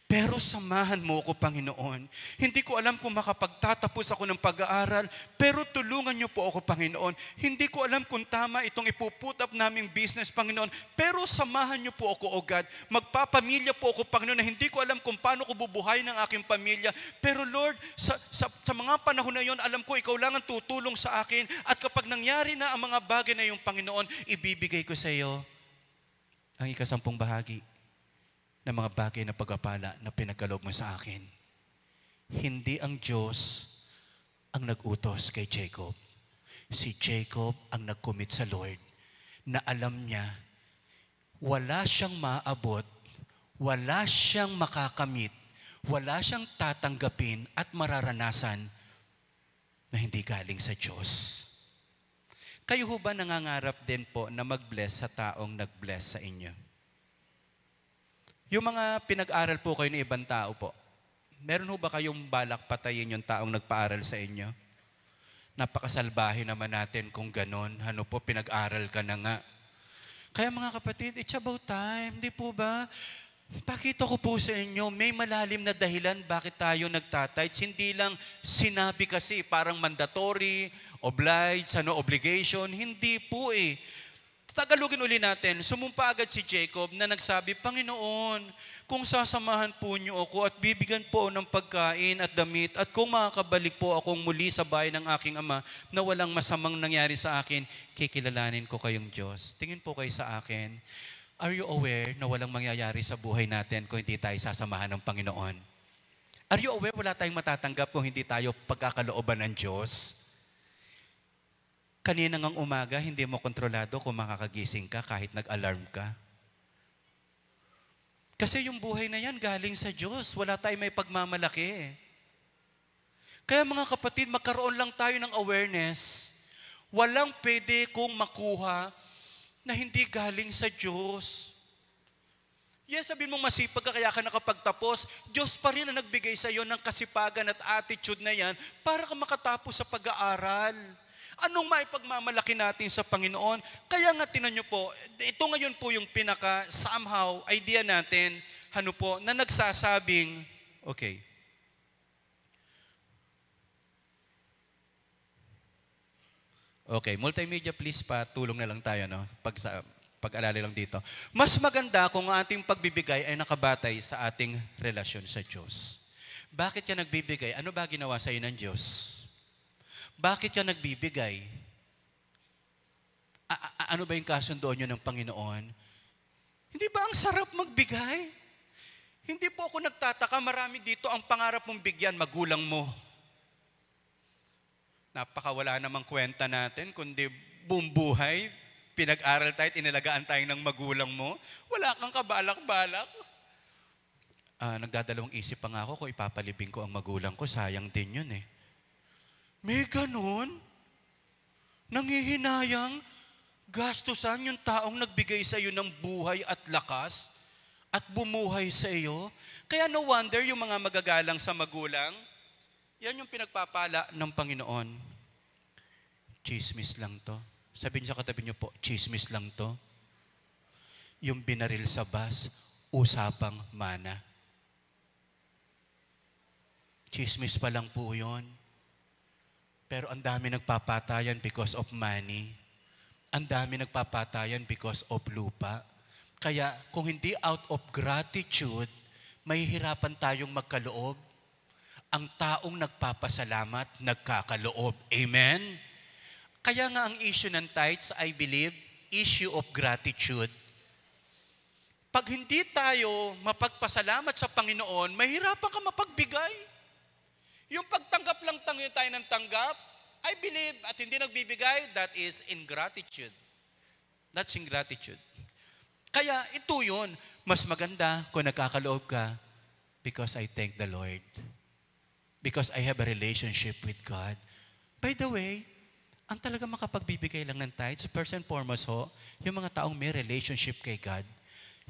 S5: Pero samahan mo ako, Panginoon. Hindi ko alam kung makapagtatapos ako ng pag-aaral, pero tulungan niyo po ako, Panginoon. Hindi ko alam kung tama itong ipuput up naming business, Panginoon, pero samahan niyo po ako, O God. Magpapamilya po ako, Panginoon, na hindi ko alam kung paano ko bubuhay ng aking pamilya. Pero Lord, sa mga panahon na yon, alam ko ikaw lang ang tutulong sa akin. At kapag nangyari na ang mga bagay na yung, Panginoon, ibibigay ko sa iyo ang 10 bahagi ng mga bagay na pagpapala na pinagkaloob mo sa akin. Hindi ang Diyos ang nag-utos kay Jacob. Si Jacob ang nag-commit sa Lord na alam niya, wala siyang maabot, wala siyang makakamit, wala siyang tatanggapin at mararanasan na hindi galing sa Diyos. Kayo ho ba nangangarap din po na mag-bless sa taong nag-bless sa inyo? Yung mga pinag-aral po kayo ng ibang tao po, meron ho ba kayong balak patayin yung taong nagpaaral sa inyo? Napakasalbahe naman natin kung ganon. Ano po, pinag-aral ka na nga. Kaya mga kapatid, it's about time, di po ba? Pakita ko po sa inyo, may malalim na dahilan bakit tayo nagtatites. Hindi lang sinabi kasi parang mandatory, obliged, obligation. Hindi po eh. Tagalogin uli natin, sumumpa agad si Jacob na nagsabi, Panginoon, kung sasamahan po niyo ako at bibigyan po ng pagkain at damit at kung makakabalik po akong muli sa bahay ng aking ama na walang masamang nangyari sa akin, kikilalanin ko kayong Diyos. Tingin po kayo sa akin. Are you aware na walang mangyayari sa buhay natin kung hindi tayo sasamahan ng Panginoon? Are you aware wala tayong matatanggap kung hindi tayo pagkakalooban ng Diyos? Kanina ngang umaga, hindi mo kontrolado kung makakagising ka kahit nag-alarm ka. Kasi yung buhay na yan galing sa Diyos. Wala tayong may pagmamalaki. Kaya mga kapatid, magkaroon lang tayo ng awareness. Walang pwede kong makuha na hindi galing sa Diyos. Yes, sabihin mong masipag ka kaya ka nakapagtapos, Diyos pa rin ang nagbigay sa iyo ng kasipagan at attitude na yan para ka makatapos sa pag-aaral. Anong maipagmamalaki natin sa Panginoon? Kaya nga tinan nyo po, ito ngayon po yung somehow, idea natin, na nagsasabing, okay, Okay, multimedia please pa, tulong na lang tayo, no? Pag-alala lang dito. Mas maganda kung ang ating pagbibigay ay nakabatay sa ating relasyon sa Diyos. Bakit ka nagbibigay? Ano ba ginawa sa iyo ng Diyos? Bakit ka nagbibigay? Ano ba yung kasundoan nyo ng Panginoon? Hindi ba ang sarap magbigay? Hindi po ako nagtataka, marami dito ang pangarap mong bigyan, magulang mo. Napakawala namang kwenta natin, kundi buong buhay, pinag-aral tayo, inalagaan tayo ng magulang mo, wala kang kabalak-balak. Nagdadalawang isip pa nga ako kung ipapalibing ko ang magulang ko, sayang din yun eh. May ganun? Nangihinayang, gastusan yung taong nagbigay sa iyo ng buhay at lakas at bumuhay sa iyo. Kaya no wonder yung mga magagalang sa magulang, yan yung pinagpapala ng Panginoon. Chismis lang to. Sabihin sa katabi niyo po, chismis lang to. Yung binaril sa bus, usapang mana. Chismis pa lang po yun. Pero ang dami nagpapatayan because of money. Ang dami nagpapatayan because of lupa. Kaya kung hindi out of gratitude, mahihirapan tayong magkaloob. Ang taong nagpapasalamat, nagkakaloob. Amen? Kaya nga ang issue ng tithes, I believe, issue of gratitude. Pag hindi tayo mapagpasalamat sa Panginoon, mahirapan ka mapagbigay. Yung pagtanggap lang tayo ng tanggap, I believe, at hindi nagbibigay, that is ingratitude. That's ingratitude. Kaya ito yun, mas maganda kung nagkakaloob ka because I thank the Lord. Because I have a relationship with God. By the way, ang talaga makapagbibigay lang ng tithes, first and foremost ho, yung mga taong may relationship kay God.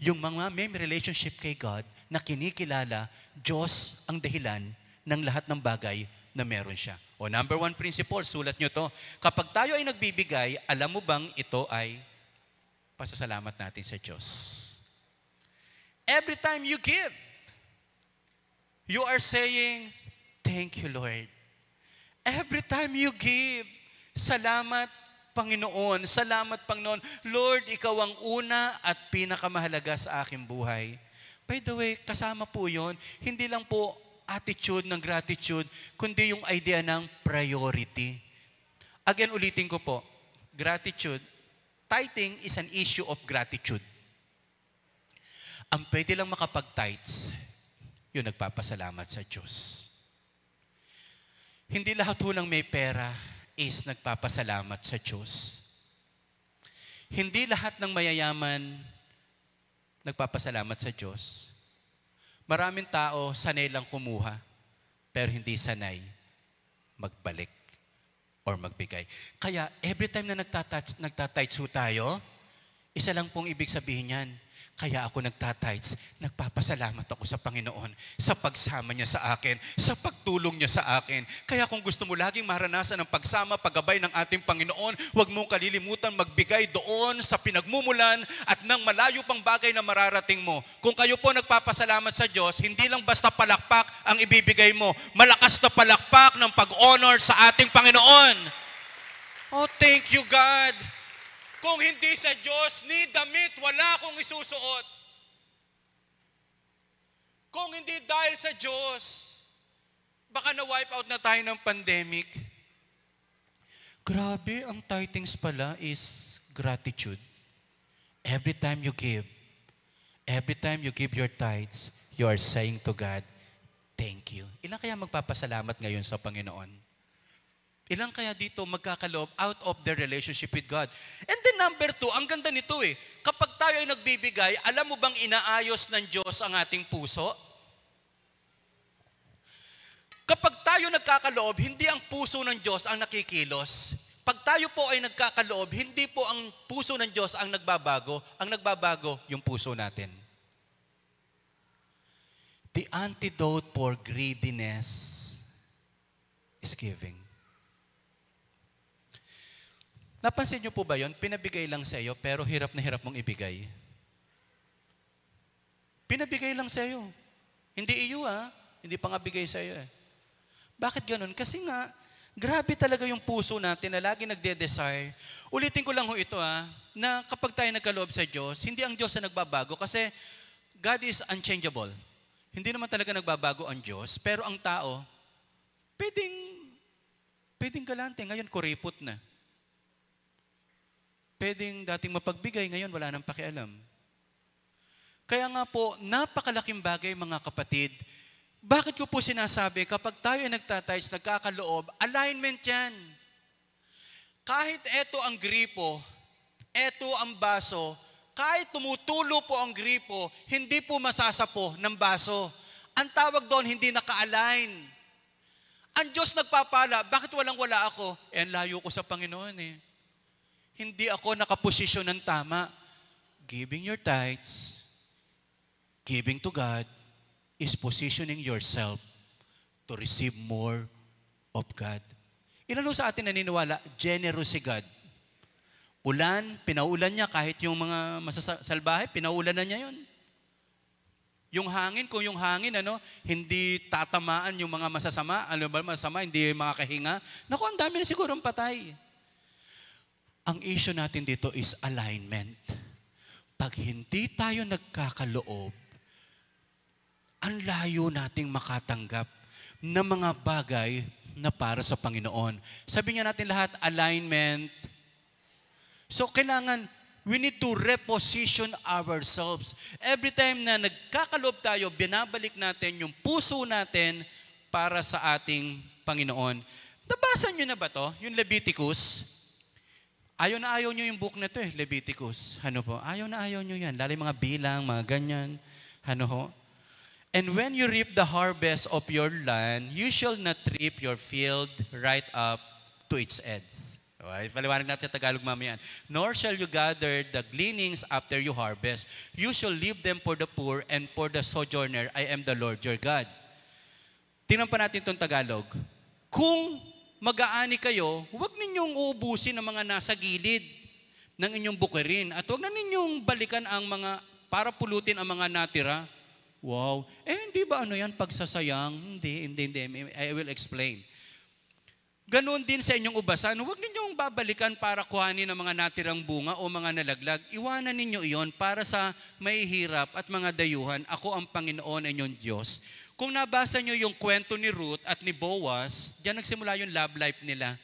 S5: Yung mga may relationship kay God na kinikilala, Diyos ang dahilan ng lahat ng bagay na meron siya. O number 1 principle, sulat nyo to. Kapag tayo ay nagbibigay, alam mo bang ito ay pasasalamat natin sa Diyos. Every time you give, you are saying, thank you, Lord. Every time you give, salamat, Panginoon. Salamat, Panginoon. Lord, Ikaw ang una at pinakamahalaga sa aking buhay. By the way, kasama po yun, hindi lang po attitude ng gratitude, kundi yung idea ng priority. Again, ulitin ko po, gratitude, tithing is an issue of gratitude. Ang pwede lang makapag-tithes, yung nagpapasalamat sa Diyos. Hindi lahat ng may pera is nagpapasalamat sa Diyos. Hindi lahat ng mayayaman nagpapasalamat sa Diyos. Maraming tao sanay lang kumuha, pero hindi sanay magbalik or magbigay. Kaya every time na nagtatites tayo, isa lang pong ibig sabihin yan. Kaya ako nagtatites, nagpapasalamat ako sa Panginoon sa pagsama niya sa akin, sa pagtulong niya sa akin. Kaya kung gusto mo laging maranasan ang pagsama, paggabay ng ating Panginoon, huwag mong kalilimutan magbigay doon sa pinagmumulan at ng malayo pang bagay na mararating mo. Kung kayo po nagpapasalamat sa Diyos, hindi lang basta palakpak ang ibibigay mo. Malakas na palakpak ng pag-honor sa ating Panginoon. Oh, thank you, God. Kung hindi sa Diyos, ni damit, wala akong isusuot. Kung hindi dahil sa Diyos, baka na-wipe out na tayo ng pandemic. Grabe, ang tithings pala is gratitude. Every time you give your tithes, you are saying to God, thank you. Ilan kaya magpapasalamat ngayon sa Panginoon? Ilang kaya dito magkakaloob out of their relationship with God? And then number 2, ang ganda nito eh. Kapag tayo ay nagbibigay, alam mo bang inaayos ng Diyos ang ating puso? Kapag tayo nagkakaloob, hindi ang puso ng Diyos ang nakikilos. Pag tayo po ay nagkakaloob, hindi po ang puso ng Diyos ang nagbabago. Ang nagbabago, yung puso natin. The antidote for greediness is giving. Napansin niyo po ba yun? Pinabigay lang sa iyo, pero hirap na hirap mong ibigay. Pinabigay lang sa iyo. Hindi iyo Hindi pa nga bigay sa iyo eh. Bakit ganun? Kasi nga, Grabe talaga yung puso natin na lagi nagde-desire. Ulitin ko lang ho ito na kapag tayo nagkaloob sa Diyos, hindi ang Diyos na nagbabago kasi God is unchangeable. Hindi naman talaga nagbabago ang Diyos, pero ang tao, pwedeng galante, ngayon kuripot na. Pwedeng dating mapagbigay, ngayon wala nang pakialam. Kaya nga po, napakalaking bagay mga kapatid. Bakit ko po sinasabi, kapag tayo ay nagtatides, nagkakaloob, alignment yan. Kahit eto ang gripo, eto ang baso, kahit tumutulo po ang gripo, hindi po masasapo ng baso. Ang tawag doon, hindi naka-align. Ang Diyos nagpapala, bakit walang-wala ako? Ang layo ko sa Panginoon Hindi ako nakaposisyon ng tama. Giving your tithes, giving to God, is positioning yourself to receive more of God. Ilan sa atin naniniwala, generous si God. Ulan, pinaulan niya kahit yung mga masasalbahe, pinaulan na niya yun. Yung hangin, kung yung hangin, hindi tatamaan yung mga masasama, masama, hindi makakahinga. Naku, ang dami na sigurong patay. Ang issue natin dito is alignment. Pag hindi tayo nagkakaloob, ang layo nating makatanggap ng mga bagay na para sa Panginoon. Sabi niya natin lahat, alignment. So, kailangan, we need to reposition ourselves. Every time na nagkakaloob tayo, binabalik natin yung puso natin para sa ating Panginoon. Nabasa niyo na ba to? Yung Leviticus? Ayaw na ayaw nyo yung book na to Leviticus. Ayaw na ayaw nyo yan. Lalo yung mga bilang, mga ganyan. And when you reap the harvest of your land, you shall not reap your field right up to its ends. Okay? Paliwanag natin sa Tagalog mamaya. Nor shall you gather the gleanings after you harvest. You shall leave them for the poor and for the sojourner. I am the Lord your God. Tingnan pa natin itong Tagalog. Kung mag-aani kayo, huwag ninyong uubusin ang mga nasa gilid ng inyong bukirin. At huwag na ninyong balikan ang mga, para pulutin ang mga natira. Wow. Hindi ba yan, pagsasayang? Hindi. I will explain. Ganon din sa inyong ubasan, huwag ninyong babalikan para kuhanin ang mga natirang bunga o mga nalaglag. Iwanan ninyo iyon para sa mahihirap at mga dayuhan. Ako ang Panginoon inyong Diyos. Kung nabasa nyo yung kwento ni Ruth at ni Boaz, diyan nagsimula yung love life nila.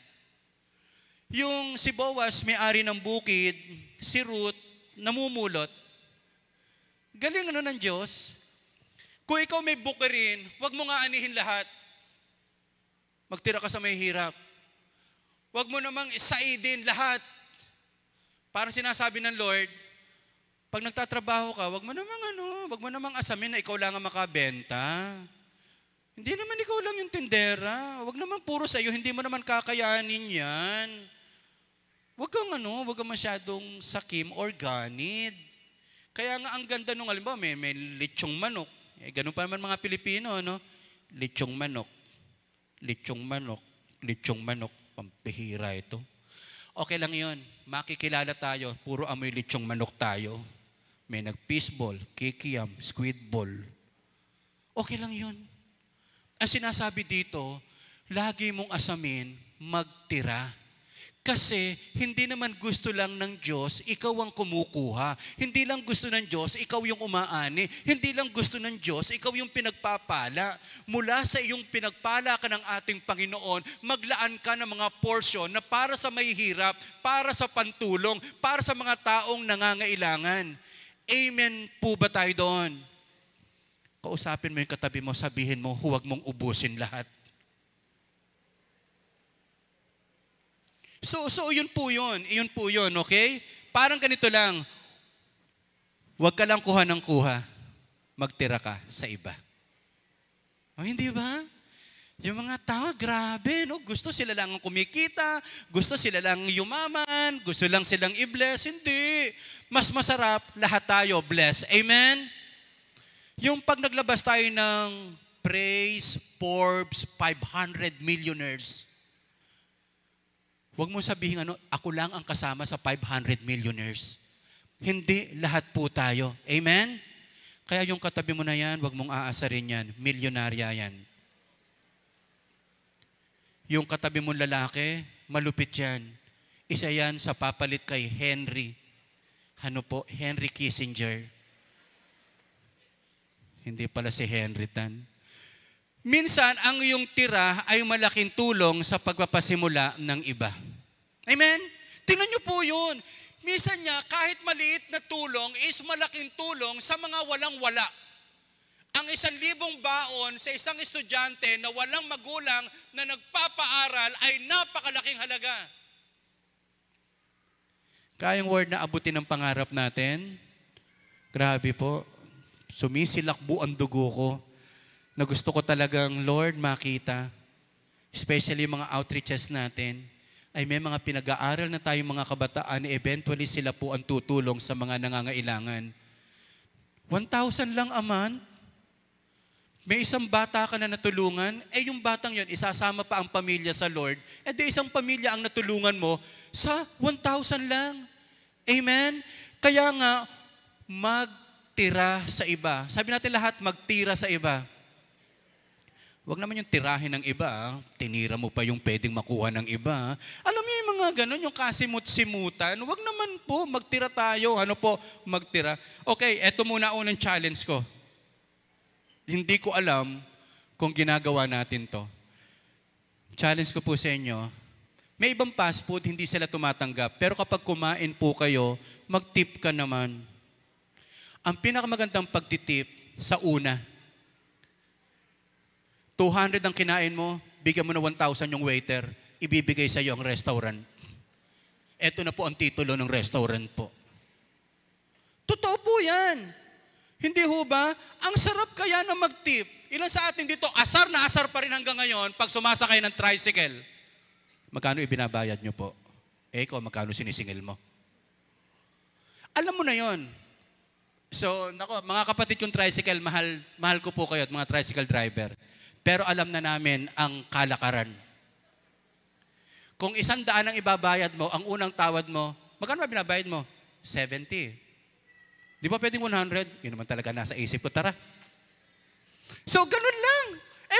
S5: Yung si Boaz, may-ari ng bukid, si Ruth, namumulot. Galing ng Diyos. Kung ikaw may bukirin, huwag mo nga anihin lahat. Magtira ka sa may hirap. Huwag mo namang isaidin lahat. Parang sinasabi ng Lord, pag nagtatrabaho ka, wag mo namang asamin na ikaw lang ang makabenta. Hindi naman ikaw lang yung tindera. Wag naman puro sa iyo, hindi mo naman kakayanin yan. Wag kang masyadong sakim or ganid. Kaya nga ang ganda nung, halimbawa, may lechong manok. Ganun pa naman mga Pilipino, lechong manok. Pampihira ito. Okay lang yun. Makikilala tayo. Puro amoy lechong manok tayo. May nag-fishball, kikiyam, squid ball. Okay lang yun. Ang sinasabi dito, lagi mong asamin, magtira. Kasi hindi naman gusto lang ng Diyos, ikaw ang kumukuha. Hindi lang gusto ng Diyos, ikaw yung umaani. Hindi lang gusto ng Diyos, ikaw yung pinagpapala. Mula sa iyong pinagpala ka ng ating Panginoon, maglaan ka ng mga portion na para sa mahihirap, para sa pantulong, para sa mga taong nangangailangan. Amen po ba tayo doon? Kausapin mo yung katabi mo, sabihin mo, huwag mong ubusin lahat. So yun po yun, okay? Parang ganito lang, huwag ka lang kuha ng kuha, magtira ka sa iba. Hindi ba? Yung mga tao, grabe, gusto sila lang ang kumikita, gusto sila lang yumaman, gusto lang silang i-bless. Hindi. Mas masarap, lahat tayo bless. Amen? Yung pag naglabas tayo ng Praise, Forbes, 500 millionaires, huwag mo sabihin ako lang ang kasama sa 500 millionaires. Hindi, lahat po tayo. Amen? Kaya yung katabi mo na yan, huwag mong aasarin yan. Milyonarya yan. Yung katabi mong lalaki, malupit yan. Isa yan sa papalit kay Henry. Henry Kissinger. Hindi pala si Henry Tan. Minsan, ang iyong tira ay malaking tulong sa pagpapasimula ng iba. Amen? Tingnan niyo po yun. Minsan niya, kahit maliit na tulong is malaking tulong sa mga walang-wala. Ang 1,000 baon sa isang estudyante na walang magulang na nagpapaaral ay napakalaking halaga. Kayang word na abutin ang pangarap natin? Grabe po. Sumisilakbo ang dugo ko na gusto ko talagang, Lord, makita. Especially mga outreaches natin. Ay may mga pinag-aaral na tayong mga kabataan, eventually sila po ang tutulong sa mga nangangailangan. 1,000 lang a month? May isang bata ka na natulungan, yung batang yon isasama pa ang pamilya sa Lord, di isang pamilya ang natulungan mo sa 1,000 lang. Amen? Kaya nga, magtira sa iba. Sabi natin lahat, magtira sa iba. Huwag naman yung tirahin ng iba, tinira mo pa yung pwedeng makuha ng iba. Alam niyo yung mga ganun, yung kasimut-simutan, huwag naman po, magtira tayo. Magtira. Okay, eto muna unang challenge ko. Hindi ko alam kung ginagawa natin to. Challenge ko po sa inyo, may ibang fast food, hindi sila tumatanggap. Pero kapag kumain po kayo, mag-tip ka naman. Ang pinakamagandang pagtitip sa una, 200 ang kinain mo, bigyan mo na 1,000 yung waiter, ibibigay sa iyo ang restaurant. Ito na po ang titulo ng restaurant po. Totoo po yan. Hindi ho ba? Ang sarap kaya na mag-tip. Ilan sa atin dito, asar na asar pa rin hanggang ngayon pag sumasakay ng tricycle. Magkano ibinabayad nyo po? Ikaw, magkano sinisingil mo? Alam mo na yon. So, mga kapatid yung tricycle, mahal ko po kayo at mga tricycle driver. Pero alam na namin ang kalakaran. Kung 100 ang ibabayad mo, ang unang tawad mo, magkano ba binabayad mo? 70. Di ba pwedeng 100? Yun naman talaga nasa isip ko, tara. So, ganun lang.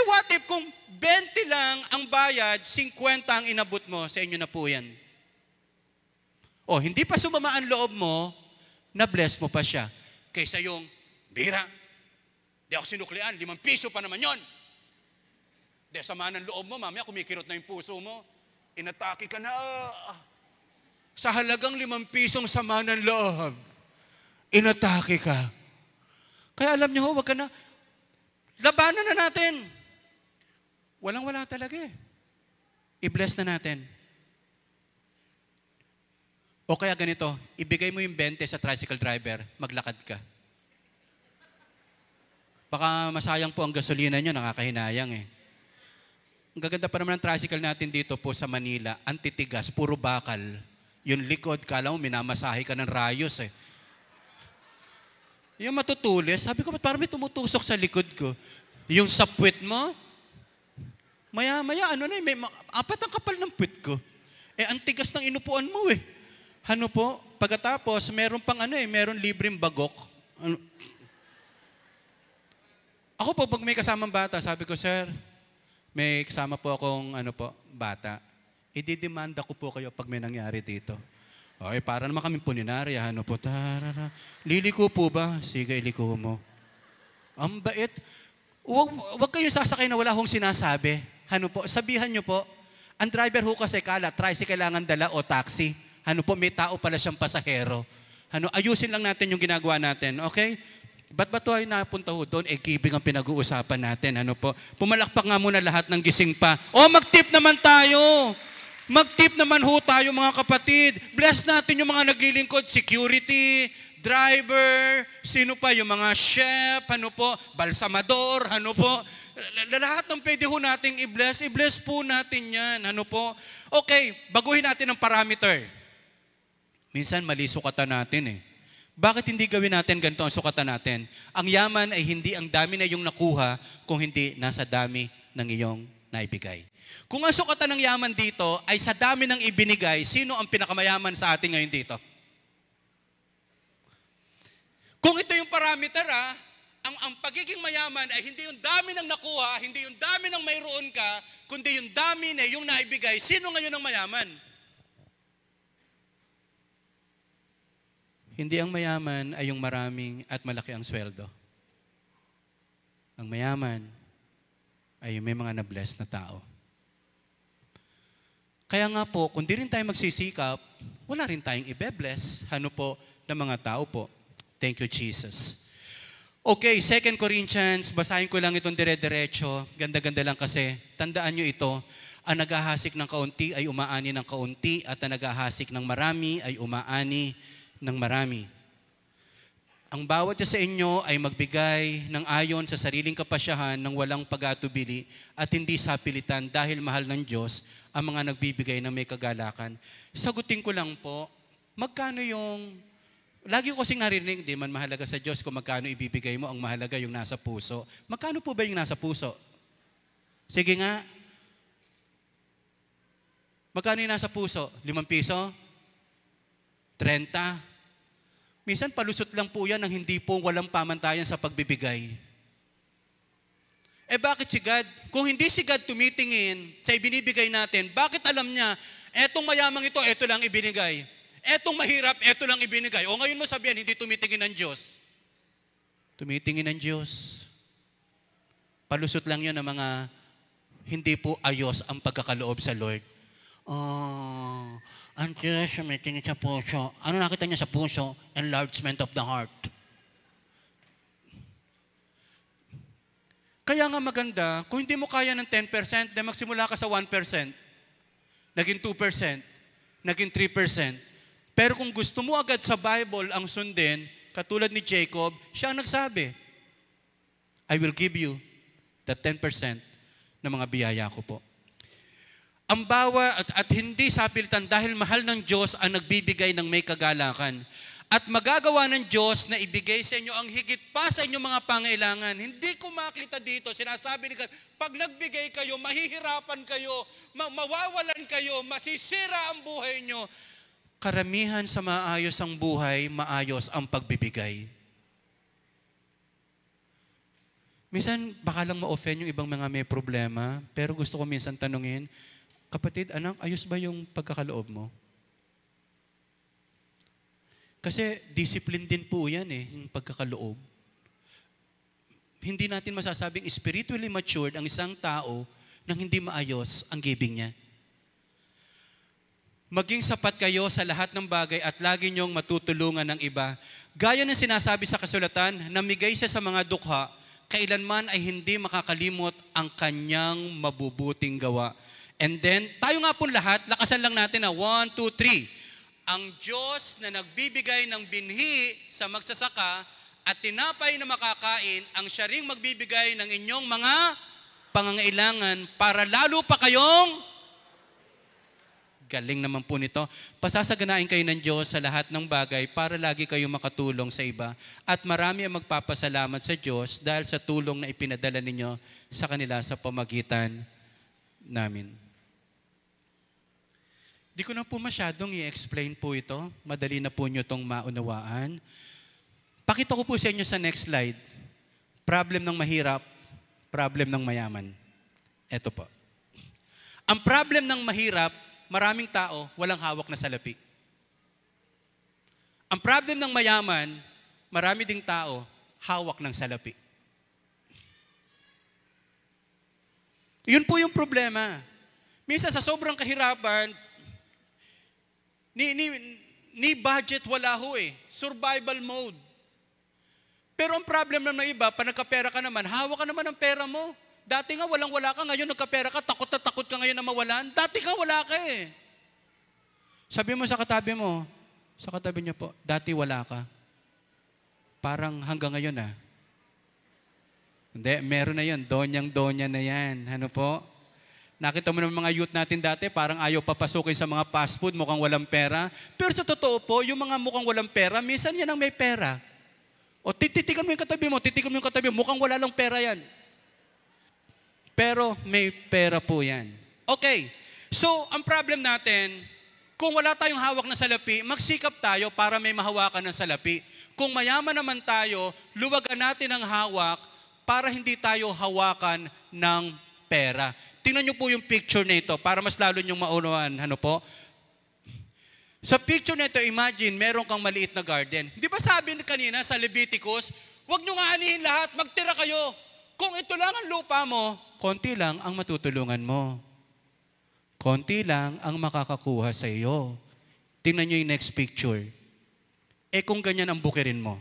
S5: What if kung 20 lang ang bayad, 50 ang inabot mo, sa inyo na po yan. Hindi pa sumama ang loob mo, na-bless mo pa siya. Kaysa yung, bira, di ako sinuklian, 5 piso pa naman yon. Di, sama ng loob mo, mamaya kumikirot na yung puso mo. Inatake ka na. Sa halagang 5 pisong sama ng loob, inatake ka. Kaya alam niyo, wag ka na. Labanan na natin. Walang-wala talaga eh. I-bless na natin. O kaya ganito, ibigay mo yung 20 sa tricycle driver, maglakad ka. Baka masayang po ang gasolina nyo, nakakahinayang eh. Ang gaganda pa naman ng tricycle natin dito po sa Manila, antitigas, puro bakal. Yung likod, kala mo, minamasahe ka ng rayos eh. Yung matutulis, sabi ko, ba't parang may tumutusok sa likod ko? Yung sa puwet mo, maya-maya, may 4 ang kapal ng puwet ko. Ang tigas ng inupuan mo eh. Pagkatapos, meron pang meron libreng bagok. Ako po, pag may kasamang bata, sabi ko, sir, may kasama po akong bata. Ididemanda ko po kayo pag may nangyari dito. Para naman kami puninarya, tarara. Liliko po ba? Sige, iliko mo. Ang bait. Huwag kayo sasakay na wala hong sinasabi. Sabihan nyo po, ang driver ho kasi kala, tricycle kailangan dala o taxi. May tao pala siyang pasahero. Ayusin lang natin yung ginagawa natin, okay? Ba't ba ito ay napunta ho doon? Giving ang pinag-uusapan natin. Pumalakpak nga muna lahat ng gising pa. Mag-tip naman tayo. Mag-tip naman ho tayo mga kapatid. Bless natin yung mga naglilingkod. Security, driver, sino pa? Yung mga chef, balsamador, lahat ng pwede ho nating i-bless. I-bless po natin yan. Okay, baguhin natin ang parameter. Minsan mali sukatan natin eh. Bakit hindi gawin natin ganito ang sukatan natin? Ang yaman ay hindi ang dami na iyong nakuha kung hindi nasa dami ng iyong naibigay. Kung ang sukatan ng yaman dito ay sa dami ng ibinigay, sino ang pinakamayaman sa atin ngayon dito? Kung ito yung parameter ang ang pagiging mayaman ay hindi yung dami ng nakuha, hindi yung dami ng mayroon ka, kundi yung dami na yung naibigay. Sino ngayon ang mayaman? Hindi ang mayaman ay yung maraming at malaki ang sweldo. Ang mayaman ay yung may mga na-bless na tao. Kaya nga po, kung di rin tayo magsisikap, wala rin tayong ibe-bless. Ano po ng mga tao po. Thank you, Jesus. Okay, 2 Corinthians, basahin ko lang itong dire-diretso. Ganda-ganda lang kasi. Tandaan nyo ito, ang naghahasik ng kaunti ay umaani ng kaunti at ang naghahasik ng marami ay umaani ng marami. Ang bawat isa sa inyo ay magbigay ng ayon sa sariling kapasyahan ng walang pag-atubili at hindi sa pilitan dahil mahal ng Diyos ang mga nagbibigay ng may kagalakan. Sagutin ko lang po, magkano yung, lagi ko kasing narinig, di man mahalaga sa Diyos kung magkano ibibigay mo, ang mahalaga yung nasa puso. Magkano po ba yung nasa puso? Sige nga. Magkano yung nasa puso? 5 piso? 30? Minsan palusot lang po yan ng hindi po walang pamantayan sa pagbibigay. Bakit si God? Kung hindi si God tumitingin sa ibinibigay natin, bakit alam niya, etong mayamang ito, eto lang ibinigay. Etong mahirap, eto lang ibinigay. O ngayon mo sabihin, hindi tumitingin ng Diyos. Tumitingin ng Diyos. Palusot lang yun ng mga hindi po ayos ang pagkakaloob sa Lord. Ang Diyos sumitingin sa puso. Ano nakita niya sa puso? Enlargement of the heart. Kaya nga maganda, kung hindi mo kaya ng 10%, then magsimula ka sa 1%. Naging 2%. Naging 3%. Pero kung gusto mo agad sa Bible ang sundin, katulad ni Jacob, siya ang nagsabi, I will give you the 10% ng mga biyaya ko po. Ang at hindi sapilitan dahil mahal ng Diyos ang nagbibigay ng may kagalakan. At magagawa ng Diyos na ibigay sa inyo ang higit pa sa inyong mga pangailangan. Hindi ko makita dito, sinasabi ni God, pag nagbigay kayo, mahihirapan kayo, mawawalan kayo, masisira ang buhay nyo. Karamihan sa maayos ang buhay, maayos ang pagbibigay. Minsan, baka lang ma-offend yung ibang mga may problema, pero gusto ko minsan tanungin, kapatid, anak, ayos ba yung pagkakaloob mo? Kasi discipline din po yan yung pagkakaloob. Hindi natin masasabing spiritually matured ang isang tao nang hindi maayos ang giving niya. Maging sapat kayo sa lahat ng bagay at lagi niyong matutulungan ng iba. Gaya ng sinasabi sa kasulatan, namigay siya sa mga dukha, kailanman ay hindi makakalimot ang kanyang mabubuting gawa. And then, tayo nga po lahat, lakasan lang natin na 1, 2, 3. Ang Diyos na nagbibigay ng binhi sa magsasaka at tinapay na makakain, ang siya ring magbibigay ng inyong mga pangangailangan para lalo pa kayong galing naman po nito. Pasasaganain kayo ng Diyos sa lahat ng bagay para lagi kayo makatulong sa iba. At marami ang magpapasalamat sa Diyos dahil sa tulong na ipinadala ninyo sa kanila sa pamagitan namin. Di ko na po masyadong i-explain po ito. Madali na po nyo itong maunawaan. Pakita ko po sa inyo sa next slide. Problem ng mahirap, problem ng mayaman. Ito po. Ang problem ng mahirap, maraming tao walang hawak na salapi. Ang problem ng mayaman, marami ding tao hawak ng salapi. Yun po yung problema. Minsan sa sobrang kahirapan, ni budget wala ho Survival mode. Pero ang problem naman ng iba, pag nagkapera ka naman, hawak ka naman ng pera mo. Dati nga walang-wala ka, ngayon nagkapera ka, takot na takot ka ngayon na mawalan. Dati ka wala ka Sabi mo sa katabi niya po, dati wala ka. Parang hanggang ngayon Hindi, meron na yun. Donyang-donya na yan. Ano po? Nakita mo naman mga youth natin dati, parang ayaw papasukin sa mga fast food, mukhang walang pera. Pero sa totoo po, yung mga mukhang walang pera, minsan yan ang may pera. O titigan mo yung katabi mo, mukhang wala lang pera yan. Pero may pera po yan. Okay, so ang problem natin, Kung wala tayong hawak na salapi, magsikap tayo para may mahawakan ng salapi. Kung mayaman naman tayo, luwagan natin ang hawak para hindi tayo hawakan ng pera. Tingnan niyo po yung picture nito para mas lalo niyong maunawaan. Ano po? Sa picture nito, imagine, meron kang maliit na garden. Di ba sabi kanina sa Leviticus, huwag niyo nga anihin lahat, magtira kayo. Kung ito lang ang lupa mo, konti lang ang matutulungan mo. Konti lang ang makakakuha sa iyo. Tingnan niyo yung next picture. Kung ganyan ang bukirin mo,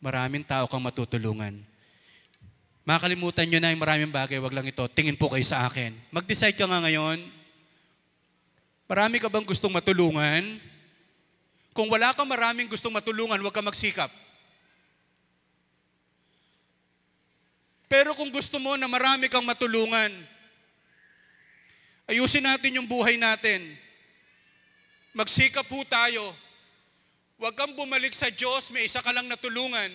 S5: maraming tao kang matutulungan. Makalimutan nyo na yung maraming bagay, wag lang ito. Tingin po kayo sa akin. Mag-decide ka nga ngayon. Marami ka bang gustong matulungan? Kung wala kang maraming gustong matulungan, huwag ka magsikap. Pero kung gusto mo na marami kang matulungan, ayusin natin yung buhay natin. Magsikap po tayo. Huwag kang bumalik sa Diyos, may isa ka lang natulungan.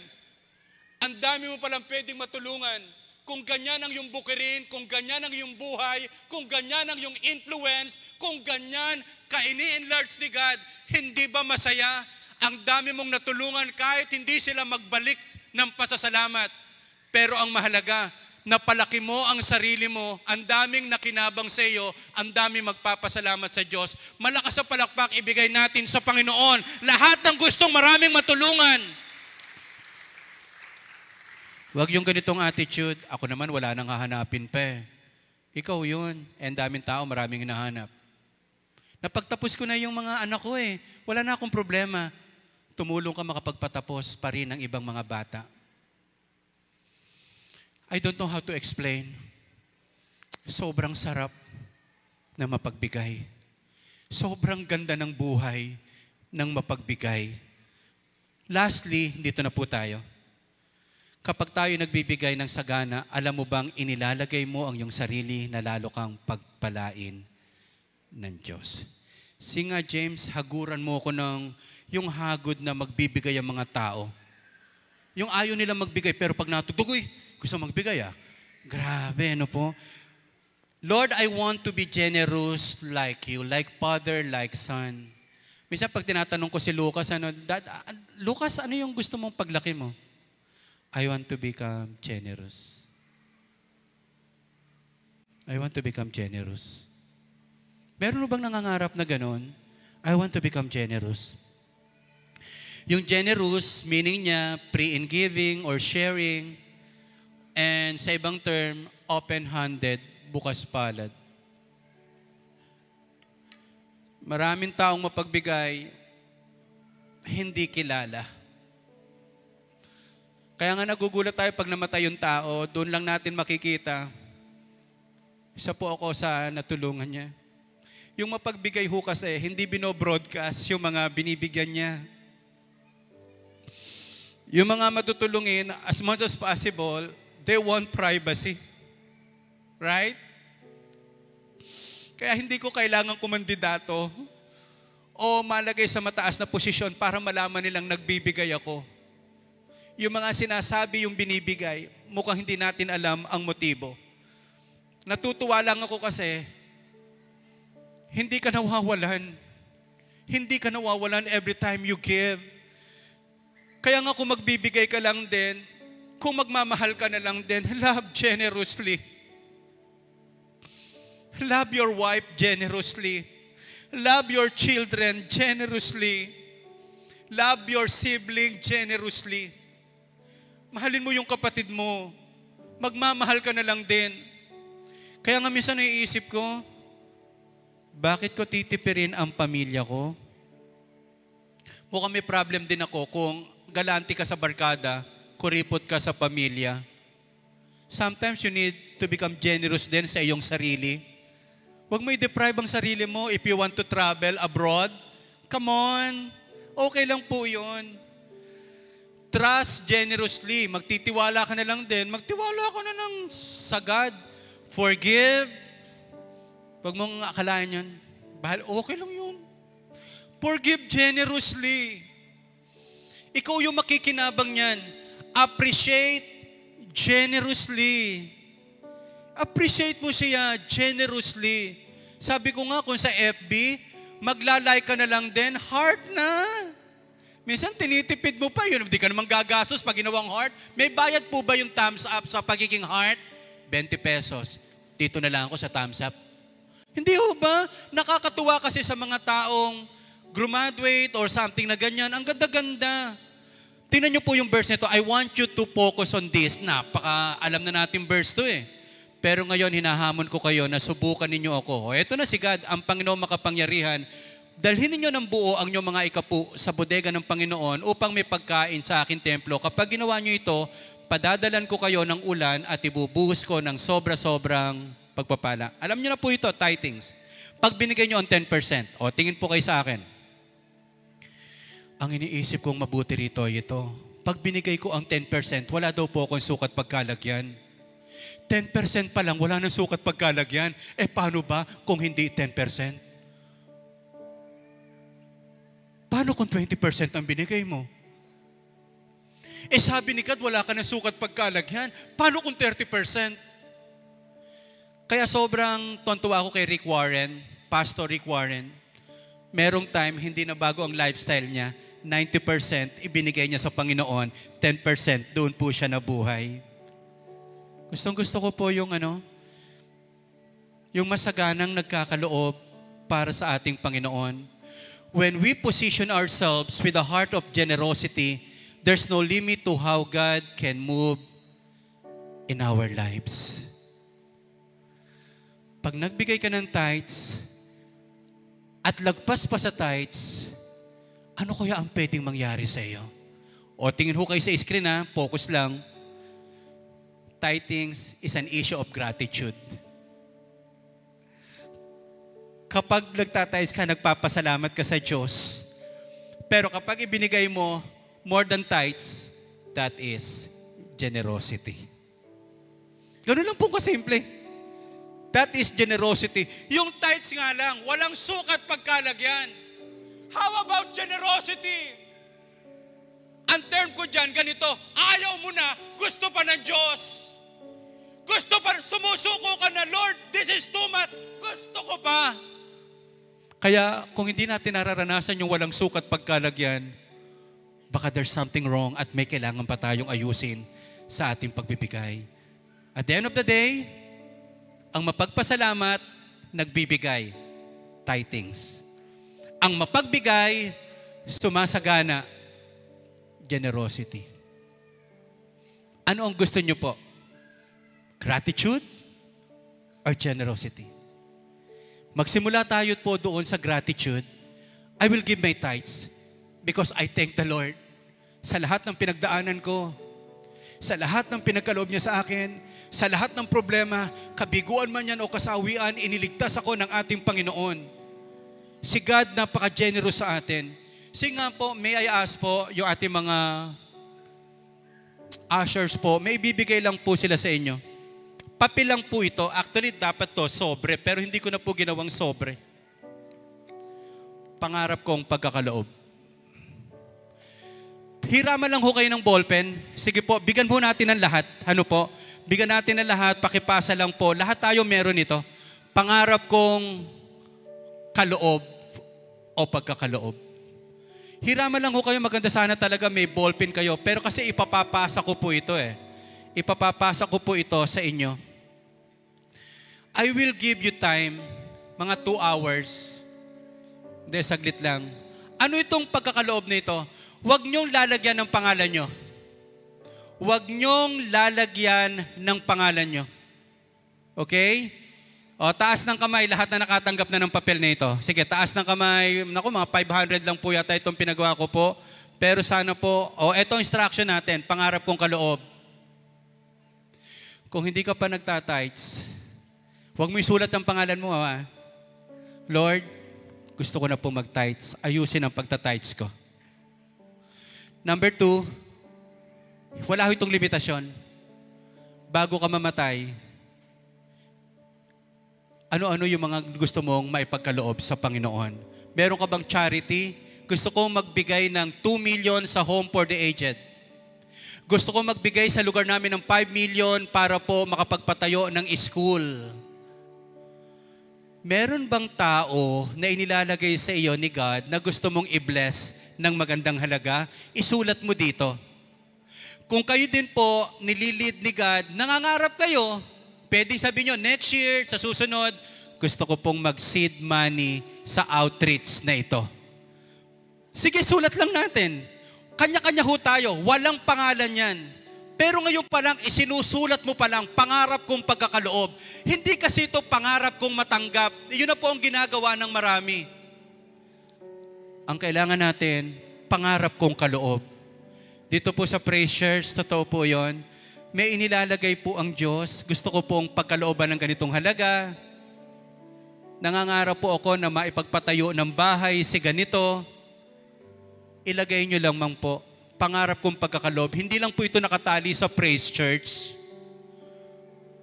S5: Ang dami mo palang pwedeng matulungan. Kung ganyan ang iyong bukirin, kung ganyan ang iyong buhay, kung ganyan ang iyong influence, kung ganyan ka-ini-enlarge ni God, hindi ba masaya? Ang dami mong natulungan kahit hindi sila magbalik ng pasasalamat. Pero ang mahalaga, napalaki mo ang sarili mo, ang daming nakinabang sa iyo, ang daming magpapasalamat sa Diyos. Malakas sa palakpak, ibigay natin sa Panginoon lahat ng gustong maraming matulungan. Huwag yung ganitong attitude, ako naman wala nang hahanapin pa eh. Ikaw yun, and daming tao maraming hinahanap. Napagtapos ko na yung mga anak ko eh, wala na akong problema. Tumulong ka makapagpatapos pa rin ng ibang mga bata. I don't know how to explain. Sobrang sarap na mapagbigay. Sobrang ganda ng buhay ng mapagbigay. Lastly, dito na po tayo. Kapag tayo nagbibigay ng sagana, alam mo bang inilalagay mo ang iyong sarili na lalo kang pagpalain ng Diyos. Singa James, haguran mo ko ng yung hagod na magbibigay ang mga tao. Yung ayaw nila magbigay, pero pag natugtog, gusto magbigay Grabe, ano po? Lord, I want to be generous like you, like father, like son. Minsan pag tinatanong ko si Lucas, Lucas, ano yung gusto mong paglaki mo? I want to become generous. I want to become generous. Meron bang nangangarap na ganon? I want to become generous. Yung generous, meaning niya, free in giving or sharing. And sa ibang term, open-handed, bukas palad. Maraming taong mapagbigay, hindi kilala. Kaya nga nagugulat tayo pag namatay yung tao, doon lang natin makikita. Isa po ako sa natulungan niya. Yung mapagbigay ho kasi, hindi binobroadcast yung mga binibigyan niya. Yung mga matutulungin, as much as possible, they want privacy. Right? Kaya hindi ko kailangan kumandidato o malagay sa mataas na posisyon para malaman nilang nagbibigay ako. Yung mga sinasabi, yung binibigay, mukhang hindi natin alam ang motibo. Natutuwa lang ako kasi, hindi ka nawawalan. Hindi ka nawawalan every time you give. Kaya nga kung magbibigay ka lang din, kung magmamahal ka na lang din, love generously. Love your wife generously. Love your children generously. Love your sibling generously. Mahalin mo yung kapatid mo. Magmamahal ka na lang din. Kaya nga minsan naiisip ko, bakit ko titipirin ang pamilya ko? Mukhang may problem din ako kung galante ka sa barkada, kuripot ka sa pamilya. Sometimes you need to become generous din sa iyong sarili. Huwag mo i-deprive ang sarili mo if you want to travel abroad. Come on. Okay lang po yun. Trust generously. Magtitiwala ka na lang din. Magtiwala ka na lang sa God. Forgive. Huwag mong akalain yun. Bahal, okay lang yun. Forgive generously. Ikaw yung makikinabang yan. Appreciate generously. Appreciate mo siya generously. Sabi ko nga kung sa FB, maglalike ka na lang din, heart na. Minsan tinitipid mo pa yun, hindi ka naman gagastos pag ginawang heart. May bayad po ba yung thumbs up sa pagiging heart? 20 pesos. Dito na lang ako sa thumbs up. Hindi ho ba? Nakakatuwa kasi sa mga taong graduate or something na ganyan. Ang ganda-ganda. Tingnan niyo po yung verse nito. I want you to focus on this. Napaka alam na natin verse to eh. Pero ngayon, hinahamon ko kayo na subukan ninyo ako. O, eto na si God, ang Panginoon makapangyarihan. Dalhin ninyo ng buo ang inyong mga ikapu sa bodega ng Panginoon upang may pagkain sa aking templo. Kapag ginawa nyo ito, padadalan ko kayo ng ulan at ibubuhos ko ng sobra-sobrang pagpapala. Alam nyo na po ito, tithings. Pag binigay nyo ang 10%, o tingin po kayo sa akin. Ang iniisip kong mabuti rito ay ito. Pag binigay ko ang 10%, wala daw po akong sukat pagkalagyan. 10% pa lang, wala nang sukat pagkalagyan. Paano ba kung hindi 10%? Paano kung 20% ang binigay mo? Sabi ni God, wala ka ng sukat pagkalagyan. Paano kung 30%? Kaya sobrang tontuwa ako kay Rick Warren, Pastor Rick Warren. Merong time, hindi na bago ang lifestyle niya. 90% ibinigay niya sa Panginoon, 10% doon po siya nabuhay. Gustong-gusto ko po yung yung masaganang nagkakaloob para sa ating Panginoon. When we position ourselves with a heart of generosity, there's no limit to how God can move in our lives. Pag nagbigay ka ng tithes at lagpas pa sa tithes, ano kaya ang pwedeng mangyari sa iyo? O tingin ho kayo sa screen focus lang. Tithings is an issue of gratitude. Kapag nagtithes ka, nagpapasalamat ka sa Diyos. Pero kapag ibinigay mo more than tithes, that is generosity. Ganun lang po kasimple. That is generosity. Yung tithes nga lang, walang sukat pagkalagyan. How about generosity? Ang term ko dyan, ganito, ayaw mo na, gusto pa ng Diyos. Gusto pa, sumusuko ka na, Lord, this is too much. Gusto ko pa. Kaya kung hindi natin nararanasan yung walang sukat pagkalagyan, baka there's something wrong at may kailangan pa tayong ayusin sa ating pagbibigay. At the end of the day, ang mapagpasalamat, nagbibigay, tithings. Ang mapagbigay, sumasagana, generosity. Ano ang gusto niyo po? Gratitude or generosity? Magsimula tayo po doon sa gratitude. I will give my tithes because I thank the Lord sa lahat ng pinagdaanan ko, sa lahat ng pinagkaloob niya sa akin, sa lahat ng problema, kabiguan man yan o kasawian, iniligtas ako ng ating Panginoon. Si God napaka-generous sa atin. Sige nga po, may I ask po, yung ating mga ushers po, may ibibigay lang po sila sa inyo. Papel lang po ito. Actually, dapat to sobre, pero hindi ko na po ginawang sobre. Pangarap kong pagkakaloob. Hiraman lang ho kayo ng ballpen. Sige po, bigyan po natin ng lahat. Ano po? Bigyan natin ng lahat, pakipasa lang po. Lahat tayo meron ito. Pangarap kong kaloob o pagkakaloob. Hiraman lang ho kayo, maganda sana talaga may ballpen kayo. Pero kasi ipapapasa ko po ito Ipapapasa ko po ito sa inyo. I will give you time, mga 2 hours. Hindi, saglit lang. Ano itong pagkakaloob na ito? Huwag niyong lalagyan ng pangalan nyo. Huwag niyong lalagyan ng pangalan nyo. Okay? O, taas ng kamay, lahat na nakatanggap na ng papel na ito. Sige, taas ng kamay. Naku, mga 500 lang po yata itong pinagawa ko po. Pero sana po, etong instruction natin, pangarap kong kaloob. Kung hindi ka pa nagtatites, huwag mo isulat ang pangalan mo, Lord, gusto ko na po mag-tites. Ayusin ang pagtatites ko. Number 2, wala ho itong limitasyon. Bago ka mamatay, ano-ano yung mga gusto mong maipagkaloob sa Panginoon? Meron ka bang charity? Gusto kong magbigay ng 2 million sa Home for the Aged. Gusto kong magbigay sa lugar namin ng 5 million para po makapagpatayo ng school. Meron bang tao na inilalagay sa iyo ni God na gusto mong i-bless ng magandang halaga? Isulat mo dito. Kung kayo din po nililid ni God, nangangarap kayo, pwede sabihin nyo, next year, sa susunod, gusto ko pong mag-seed money sa outreach na ito. Sige, sulat lang natin. Kanya-kanya ho tayo. Walang pangalan yan. Pero ngayon pa lang, isinusulat mo pa lang, pangarap kong pagkakaloob. Hindi kasi ito pangarap kong matanggap. Yun na po ang ginagawa ng marami. Ang kailangan natin, pangarap kong kaloob. Dito po sa Praise Church, totoo po yun. May inilalagay po ang Diyos. Gusto ko pong pagkalooban ng ganitong halaga. Nangangarap po ako na maipagpatayo ng bahay si ganito. Ilagay nyo lang man po. Pangarap kong pagkakaloob. Hindi lang po ito nakatali sa Praise Church.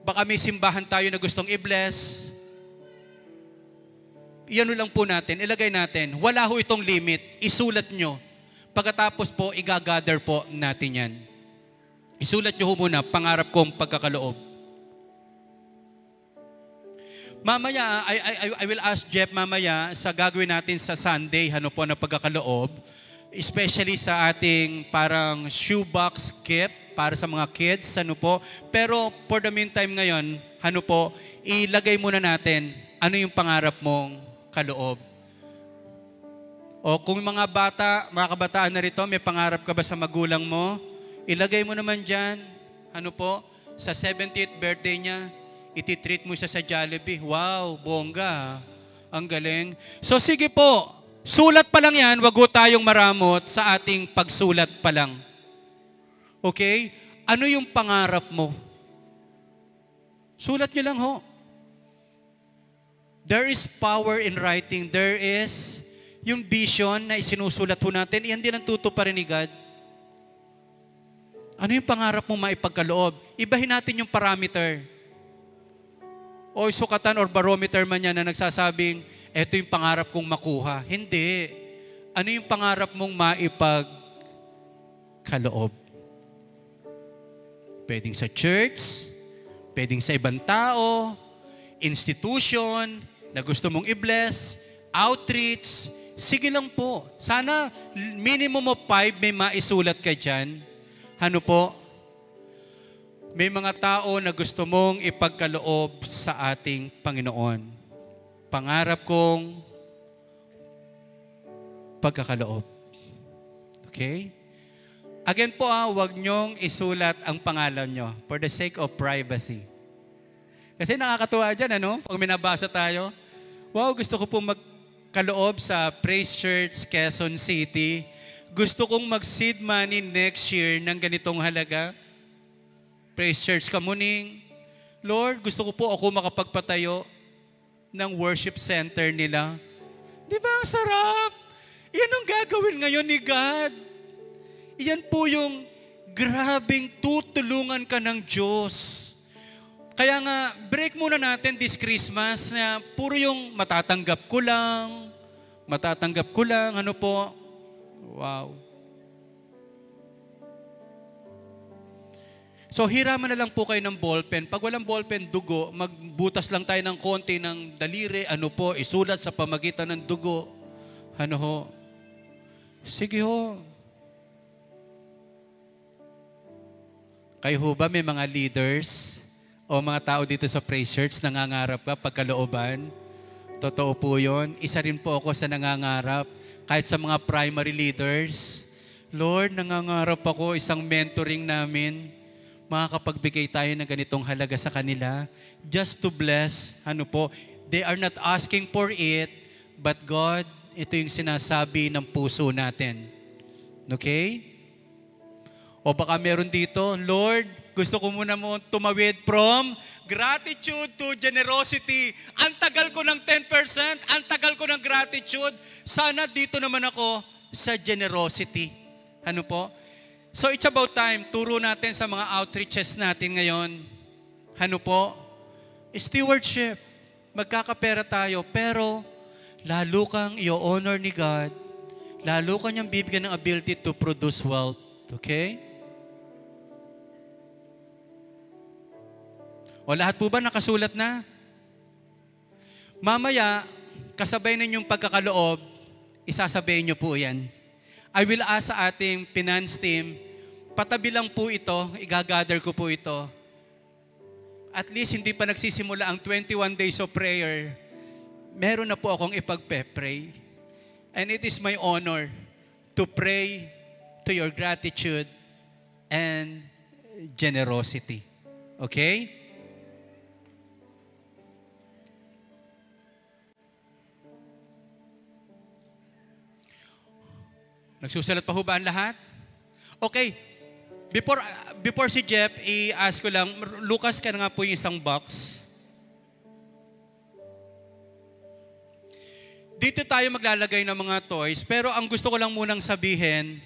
S5: Baka may simbahan tayo na gustong i-bless. Iyan lang po natin. Ilagay natin. Wala ho itong limit. Isulat nyo. Pagkatapos po, igagather po natin yan. Isulat nyo ho muna, pangarap kong pagkakaloob. Mamaya, I will ask Jeff mamaya sa gagawin natin sa Sunday, ano po, na pagkakaloob. Especially sa ating parang shoebox kit para sa mga kids, ano po. Pero for the meantime ngayon, ano po, ilagay muna natin ano yung pangarap mong kaloob. O kung mga bata, mga kabataan na rito, may pangarap ka ba sa magulang mo? Ilagay mo naman dyan, ano po, sa 70th birthday niya, ititreat mo siya sa Jollibee. Wow, bongga. Ang galing. So sige po, sulat pa lang yan, wag ho tayong maramot sa ating pagsulat pa lang. Okay? Ano yung pangarap mo? Sulat nyo lang ho. There is power in writing. There is yung vision na isinusulat ho natin. Iyan din ang tutuparin ni God. Ano yung pangarap mo maipagkaloob? Ibahin natin yung parameter. O sukatan or barometer man yan na nagsasabing, eto yung pangarap kong makuha. Hindi. Ano yung pangarap mong maipagkaloob? Pwedeng sa church, pwedeng sa ibang tao, institution na gusto mong i-bless, outreach, sige lang po. Sana minimum of 5 may maisulat ka dyan. Ano po? May mga tao na gusto mong ipagkaloob sa ating Panginoon. Pangarap kong pagkakaloob. Okay? Again po, huwag niyong isulat ang pangalan niyo for the sake of privacy. Kasi nakakatuwa dyan, ano? Pag minabasa tayo, wow, gusto ko po magkaloob sa Praise Church, Quezon City. Gusto kong mag-seed money next year ng ganitong halaga. Praise Church Kamuning. Lord, gusto ko po ako makapagpatayo ng worship center nila. Di ba ang sarap? Iyan ang gagawin ngayon ni God. Iyan po yung grabing tutulungan ka ng Diyos. Kaya nga, break muna natin this Christmas na puro yung matatanggap ko lang, ano po. Wow. So, hiraman na lang po kayo ng ballpen. Pag walang ballpen, dugo, magbutas lang tayo ng konti ng daliri, ano po, isulat sa pamagitan ng dugo. Ano ho? Sige ho. Kayo ho ba may mga leaders o mga tao dito sa Praise Church nangangarap ka pagkalooban? Totoo po yun. Isa rin po ako sa nangangarap. Kahit sa mga primary leaders, Lord, nangangarap ako isang mentoring namin. Makakapagbigay tayo ng ganitong halaga sa kanila just to bless. Ano po, they are not asking for it, but God, ito yung sinasabi ng puso natin. Okay? O baka meron dito, Lord, gusto ko muna mo tumawid from gratitude to generosity. Ang tagal ko ng 10%, ang tagal ko ng gratitude. Sana dito naman ako sa generosity. Ano po? So it's about time, turo natin sa mga outreaches natin ngayon. Ano po? Stewardship. Magkakapera tayo, pero lalo kang i-honor ni God, lalo kang niyang bibigyan ng ability to produce wealth. Okay? O lahat po ba nakasulat na? Mamaya, kasabay ninyong pagkakaloob, isasabayin niyo po yan. I will ask sa ating finance team, patabi lang po ito, igagather ko po ito. At least hindi pa nagsisimula ang 21 days of prayer, meron na po akong ipagpe-pray. And it is my honor to pray to your gratitude and generosity. Okay? Nagsusulat pa ho ba ang lahat? Okay. Before si Jeff, i-ask ko lang, Lucas, ka na nga po yung isang box. Dito tayo maglalagay ng mga toys, pero ang gusto ko lang munang sabihin,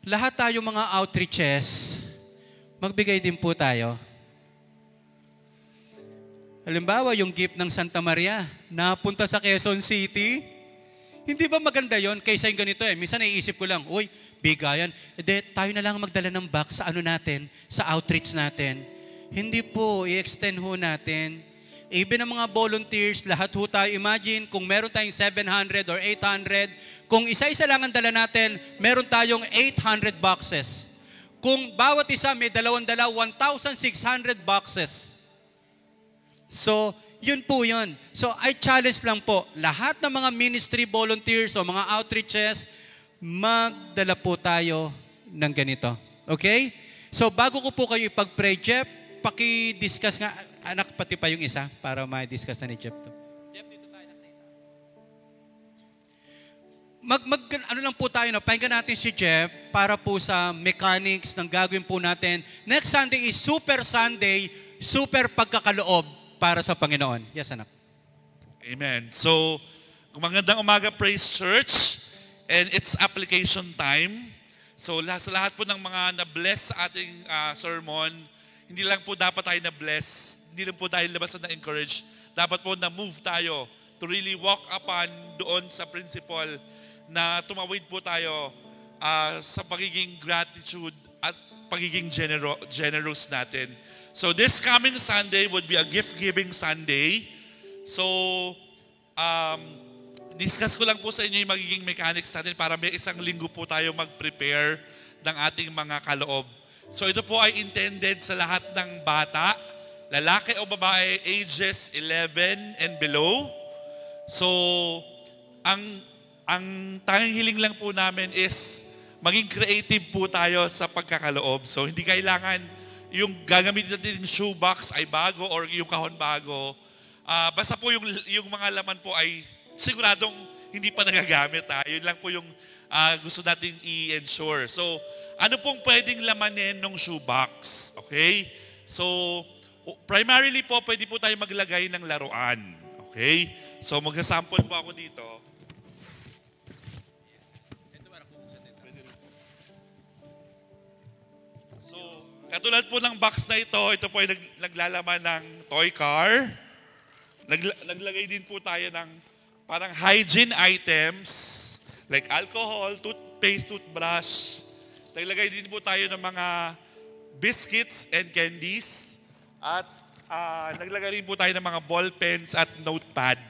S5: lahat tayo mga outreaches, magbigay din po tayo. Halimbawa, yung gift ng Santa Maria, napunta sa Quezon City. Hindi ba maganda yon kaysa yung ganito eh? Minsan naiisip ko lang, uy, bigayan. Tayo na lang magdala ng box sa ano natin, sa outreach natin. Hindi po, i-extend ho natin. Even ang mga volunteers, lahat ho tayo, imagine, kung meron tayong 700 or 800, kung isa-isa lang ang dala natin, meron tayong 800 boxes. Kung bawat isa may 1,600 boxes. So, yun po yun. So, I challenge lang po, lahat ng mga ministry volunteers o mga outreaches, magdala po tayo ng ganito. Okay? So, bago ko po kayo ipag-pray, Jeff, paki-discuss nga, anak, pati pa yung isa, para ma-discuss na ni Jeff to. Jeff, dito tayo nakita. Ano lang po tayo, no? Pakinggan natin si Jeff para po sa mechanics ng gagawin po natin. Next Sunday is Super Sunday, super pagkakaloob para sa Panginoon. Yes, anak.
S6: Amen. So, magandang umaga, Praise Church. And it's application time. So, sa lahat po ng mga na-bless sa ating sermon, hindi lang po dapat tayo na-bless, hindi lang po tayo labasan na encourage, dapat po na-move tayo to really walk upon doon sa principle na tumawid po tayo sa pagiging gratitude at pagiging generous natin. So, this coming Sunday would be a gift-giving Sunday. So, discuss ko lang po sa inyo yung magiging mechanics natin para may isang linggo po tayo mag-prepare ng ating mga kaloob. So ito po ay intended sa lahat ng bata, lalaki o babae, ages 11 and below. So, ang tanging hiling lang po namin is maging creative po tayo sa pagkakaloob. So hindi kailangan yung gagamitin natin yung shoebox ay bago or yung kahon bago. Basta po yung mga laman po ay siguradong hindi pa nagagamit. Yun lang po yung gusto nating i-ensure. So, ano pong pwedeng lamanin ng shoebox? Okay? So, primarily po, pwede po tayo maglagay ng laruan. Okay? So, mag-sample po ako dito. So, katulad po ng box na ito po ay naglalaman ng toy car. Naglagay din po tayo ng parang hygiene items like alcohol, toothpaste, toothbrush. Naglagay din po tayo ng mga biscuits and candies. At naglagay rin po tayo ng mga ball pens at notepad.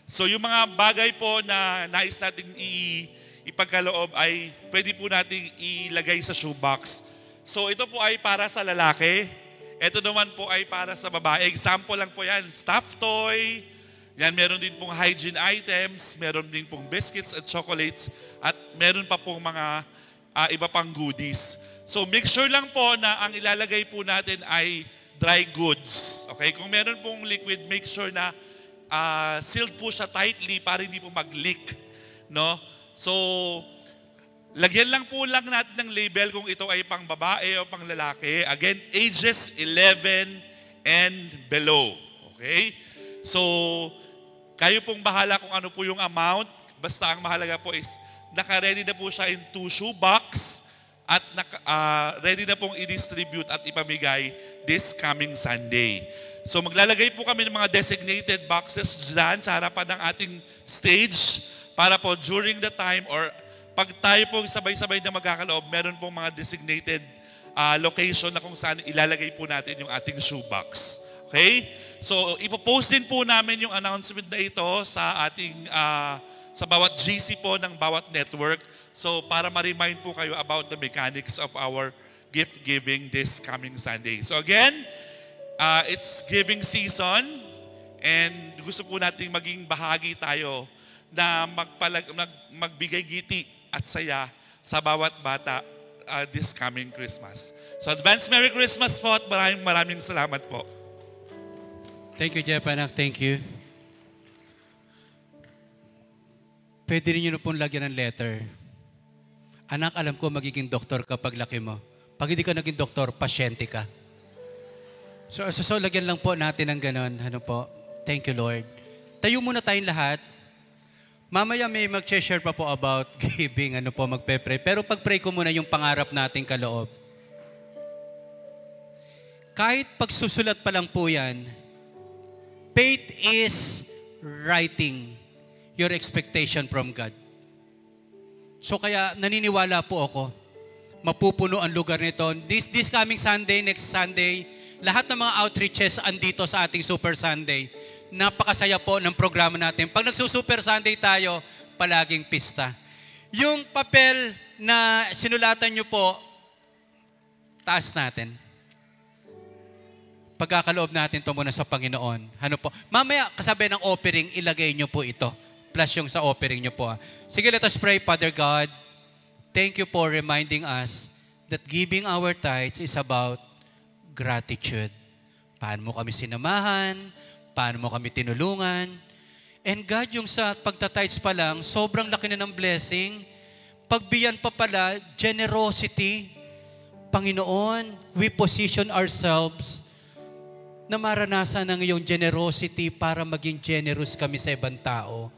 S6: So yung mga bagay po na nais natin ipagkaloob ay pwede po natin ilagay sa shoebox. So ito po ay para sa lalaki. Ito naman po ay para sa babae. Example lang po yan, stuffed toy. Yan, meron din pong hygiene items, meron din pong biscuits at chocolates, at meron pa pong mga iba pang goodies. So make sure lang po na ang ilalagay po natin ay dry goods. Okay? Kung meron pong liquid, make sure na sealed po siya tightly para hindi po mag-leak. No? So, lagyan lang natin ng label kung ito ay pang babae o pang lalaki. Again, ages 11 and below. Okay? So, kayo pong bahala kung ano po yung amount. Basta ang mahalaga po is naka-ready na po siya in 2 shoebox at ready na pong i-distribute at ipamigay this coming Sunday. So maglalagay po kami ng mga designated boxes dyan sa harapan ng ating stage para po during the time or pag tayo po sabay-sabay na magkakaloob, meron pong mga designated location na kung saan ilalagay po natin yung ating shoebox. Okay? So, ipopost din po namin yung announcement na ito sa ating, sa bawat GC po ng bawat network. So, para ma-remind po kayo about the mechanics of our gift giving this coming Sunday. So again, it's giving season and gusto po nating maging bahagi tayo na magbigay ngiti at saya sa bawat bata this coming Christmas. So advance Merry Christmas po at maraming salamat po.
S7: Thank you, Jeff, anak. Thank you. Pwede rin yun pong lagyan ng letter. Anak, alam ko magiging doktor ka pag laki mo. Pag hindi ka naging doktor, pasyente ka. So lagyan lang po natin ng ganon. Ano po? Thank you, Lord. Tayo muna tayong lahat. Mamaya may mag-share pa po about giving, ano po, magpe-pray. Pero pag-pray ko muna yung pangarap nating kaloob. Kahit pagsusulat pa lang po yan, faith is writing your expectation from God. So kaya naniniwala po ako, mapupuno ang lugar nito. This coming Sunday, next Sunday, lahat ng mga outreaches andito sa ating Super Sunday. Napakasaya po ng programa natin. Pag nagsusuper Sunday tayo, palaging pista. Yung papel na sinulatan nyo po, taas natin. Pagkakaloob natin ito muna sa Panginoon. Ano po? Mamaya, kasabay ng offering, ilagay nyo po ito. Plus yung sa offering nyo po. Sige, let us pray. Father God, thank you for reminding us that giving our tithes is about gratitude. Paano mo kami sinamahan? Paano mo kami tinulungan? And God, yung sa pagtatides pa lang, sobrang laki na ng blessing. Pagbiyan pa pala, generosity. Panginoon, we position ourselves na maranasan ng iyong generosity para maging generous kami sa ibang tao.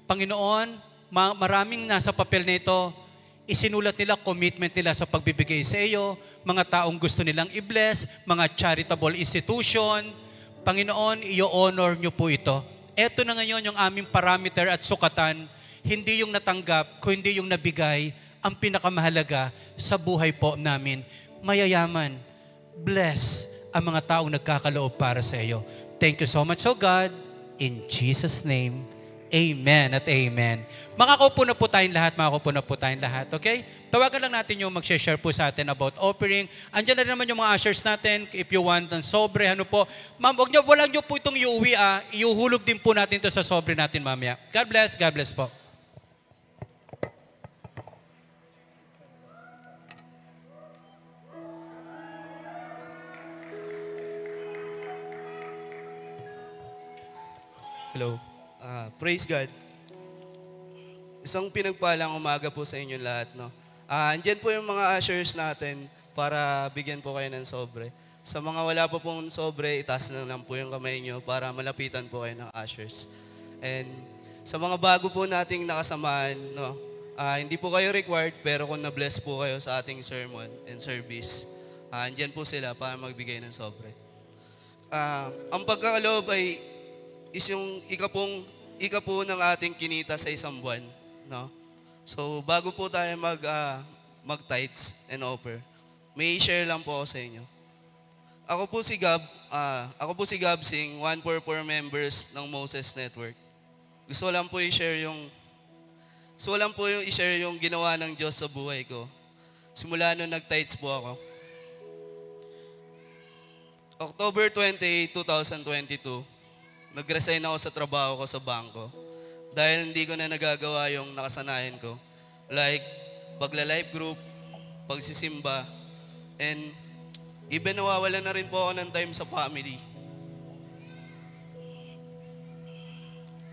S7: Panginoon, maraming nasa papel nito, isinulat nila commitment nila sa pagbibigay sa iyo, mga taong gusto nilang i-bless, mga charitable institution. Panginoon, i-honor niyo po ito. Ito na ngayon yung aming parameter at sukatan, hindi yung natanggap, kundi yung nabigay, ang pinakamahalaga sa buhay po namin. Mayayaman, bless ang mga taong nagkakaloob para sa iyo. Thank you so much, oh God. In Jesus' name, amen at amen. Makakaupo na po tayong lahat, okay? Tawagan lang natin yung mag-share po sa atin about offering. Andiyan na rin naman yung mga ushers natin. If you want ng sobre, ano po. Ma'am, walang nyo po itong iuwi, iuhulog din po natin ito sa sobre natin mamaya. God bless po.
S8: Hello. Praise God. Isang pinagpalang umaga po sa inyo lahat, no? Andyan po yung mga ushers natin para bigyan po kayo ng sobre. Sa mga wala pa pong sobre, itaas na lang po yung kamay nyo para malapitan po kayo ng ushers. And sa mga bago po nating nakasamahan, no? Hindi po kayo required, pero kung na-bless po kayo sa ating sermon and service, andyan po sila para magbigay ng sobre. Ang pagkakaloob ay is yung ika po ng ating kinita sa isang buwan, no? So, bago po tayo mag-tithes and offer, may share lang po ako sa inyo. Ako po si Gab Singh, 144 members ng Moses Network. Gusto lang po i-share yung ginawa ng Diyos sa buhay ko. Simula nung nag-tithes po ako. October 28, 2022, nag-resign ako sa trabaho ko sa bangko dahil hindi ko na nagagawa yung nakasanayan ko. Like, pagla-life group, pagsisimba, and even nawawalan na rin po ako ng time sa family.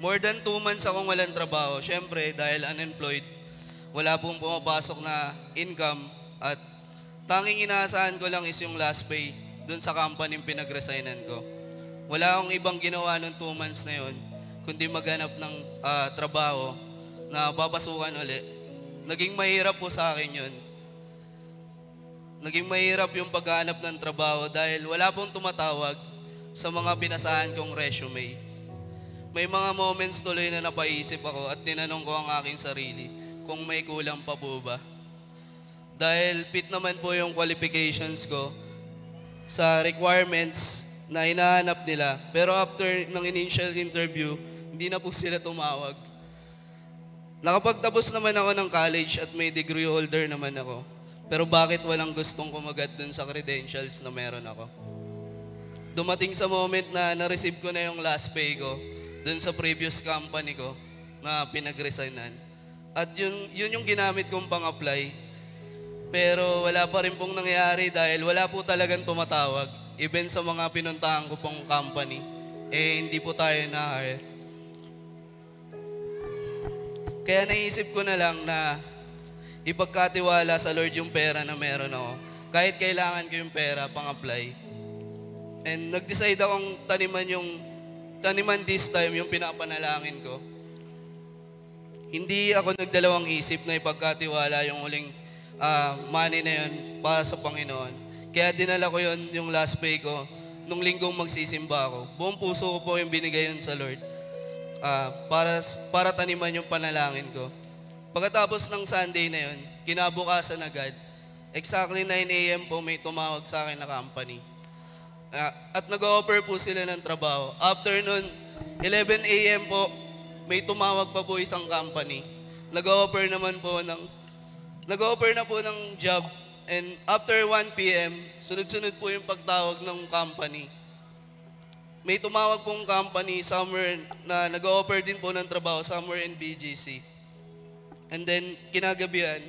S8: More than 2 months akong walang trabaho. Siyempre, dahil unemployed, wala pong pumapasok na income at tanging inaasahan ko lang is yung last pay dun sa company pinag-resignan ko. Wala akong ibang ginawa nung 2 months na yun, kundi maghanap ng trabaho na papasukan ulit. Naging mahirap po sa akin yun. Naging mahirap yung paghanap ng trabaho dahil wala pong tumatawag sa mga pinasahan kong resume. May mga moments tuloy na napaisip ako at tinanong ko ang aking sarili kung may kulang pa po ba. Dahil fit naman po yung qualifications ko sa requirements na hinahanap nila. Pero after ng initial interview, hindi na po sila tumawag. Nakapagtapos naman ako ng college at may degree holder naman ako. Pero bakit walang gustong kumagat dun sa credentials na meron ako? Dumating sa moment na na-receive ko na yung last pay ko dun sa previous company ko na pinag-resignan. At yun yung ginamit kong pang-apply. Pero wala pa rin pong nangyari dahil wala po talagang tumatawag. Even sa mga pinuntahan ko pong company, hindi po tayo na-hire. Kaya naisip ko na lang na ipagkatiwala sa Lord yung pera na meron ako. Kahit kailangan ko yung pera pang-apply. And nag-decide akong taniman this time yung pinapanalangin ko. Hindi ako nagdalawang isip na ipagkatiwala yung huling money na yun para sa Panginoon. Kaya dinala ko yun, yung last pay ko, nung linggong magsisimba ako. Buong puso ko po yung binigay yun sa Lord. Para taniman yung panalangin ko. Pagkatapos ng Sunday na yun, kinabukasan agad, exactly 9 a.m. po may tumawag sa akin na company. At nag-offer po sila ng trabaho. After nun, 11 a.m. po, may tumawag pa po isang company. Nag-offer na po ng job. And after 1 p.m., sunod-sunod po yung pagtawag ng company. May tumawag pong company somewhere na nag-offer din po ng trabaho somewhere in BGC. And then, kinagabihan,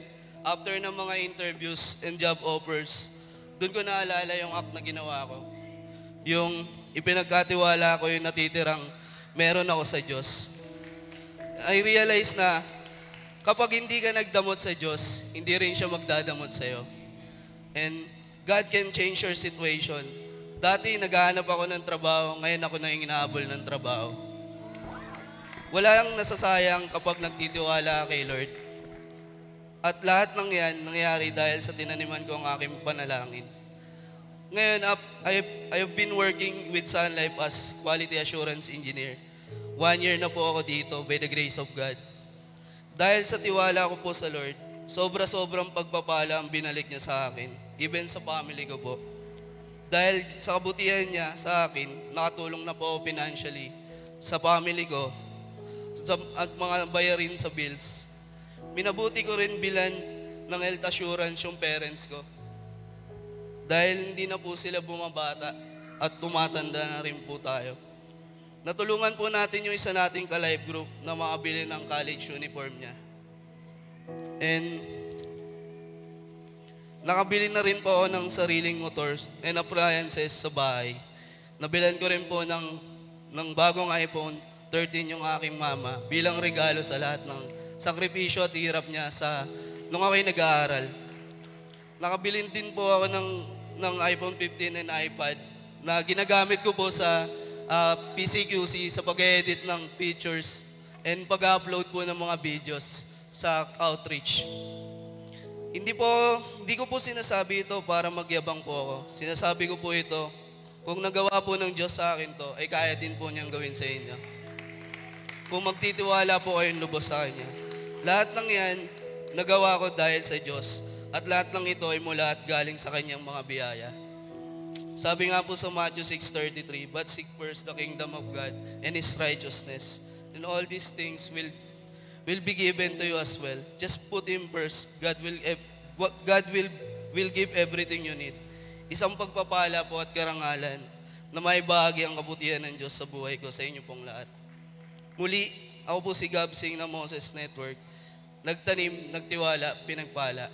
S8: after ng mga interviews and job offers, doon ko naalala yung act na ginawa ko. Yung ipinagkatiwala ko yung natitirang meron ako sa Diyos. I realize na kapag hindi ka nagdamot sa Diyos, hindi rin siya magdadamot sa'yo. And God can change your situation. Dati naghahanap ako ng trabaho, ngayon ako na yung inaabol ng trabaho. Wala ang nasasayang kapag nagtitiwala kay Lord. At lahat ng yan nangyari dahil sa tinaniman ko ang aking panalangin. Ngayon, I have been working with Sun Life as Quality Assurance Engineer. 1 year na po ako dito by the grace of God. Dahil sa tiwala ko po sa Lord, sobra-sobrang pagpapala ang binalik niya sa akin, even sa family ko po. Dahil sa kabutihan niya sa akin, nakatulong na po ako financially sa family ko at mga bayarin sa bills. Minabuti ko rin bilan ng health assurance yung parents ko. Dahil hindi na po sila bumabata at tumatanda na rin po tayo. Natulungan po natin yung isa nating ka-life group na makabili ng college uniform niya. And nakabili na rin po ako ng sariling motors and appliances sa bahay. Nabilan ko rin po ng bagong iPhone 13 yung aking mama bilang regalo sa lahat ng sakripisyo at hirap niya nung ako'y nag-aaral. Nakabilin din po ako ng iPhone 15 and iPad na ginagamit ko po sa PCQC sa pag-edit ng features and pag-upload po ng mga videos sa outreach. Hindi ko po sinasabi ito para magyabang po ako. Sinasabi ko po ito, kung nagawa po ng Diyos sa akin to, ay kaya din po niyang gawin sa inyo. Kung magtitiwala po kayong lubos sa Kanya. Lahat ng yan, nagawa ko dahil sa Diyos. At lahat ng ito ay mula at galing sa Kanyang mga biyaya. Sabi nga po sa Matthew 6:33, "But seek first the kingdom of God and His righteousness, and all these things will be given to you as well." Just put Him first. God will give everything you need. Isang pagpapala po at karangalan na may bahagi ang kabutihan ng Diyos sa buhay ko sa inyo pong lahat. Muli, ako po si Gab Singh ng Moses Network. Nagtanim, nagtiwala, pinagpala.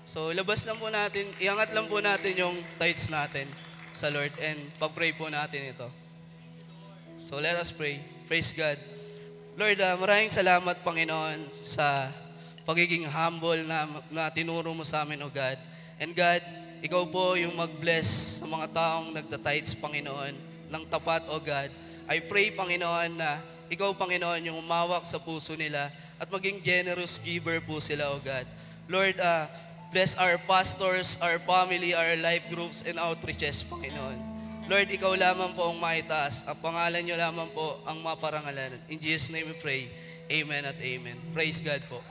S8: So, iangat lang po natin yung tithes natin sa Lord and pag-pray po natin ito. So, let us pray. Praise God. Lord, maraming salamat, Panginoon, sa pagiging humble na tinuro mo sa amin, O God. And God, Ikaw po yung mag-bless sa mga taong nagtatites, Panginoon, ng tapat, O God. I pray, Panginoon, na Ikaw, Panginoon, yung umawak sa puso nila at maging generous giver po sila, O God. Lord, bless our pastors, our family, our life groups, and outreaches, Panginoon. Lord, Ikaw lamang po ang maitaas. Ang pangalan Niyo lamang po ang maparangalan. In Jesus' name we pray. Amen at amen. Praise God po.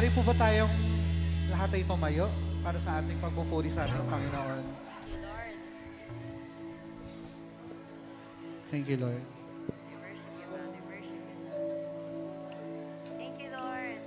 S9: Maaari po ba tayong lahat ay tumayo para sa ating pagpupuri sa ating Panginoon?
S2: Thank you, Lord.
S9: Thank you, Lord.
S2: We worship you, God. We worship you. Thank you, Lord.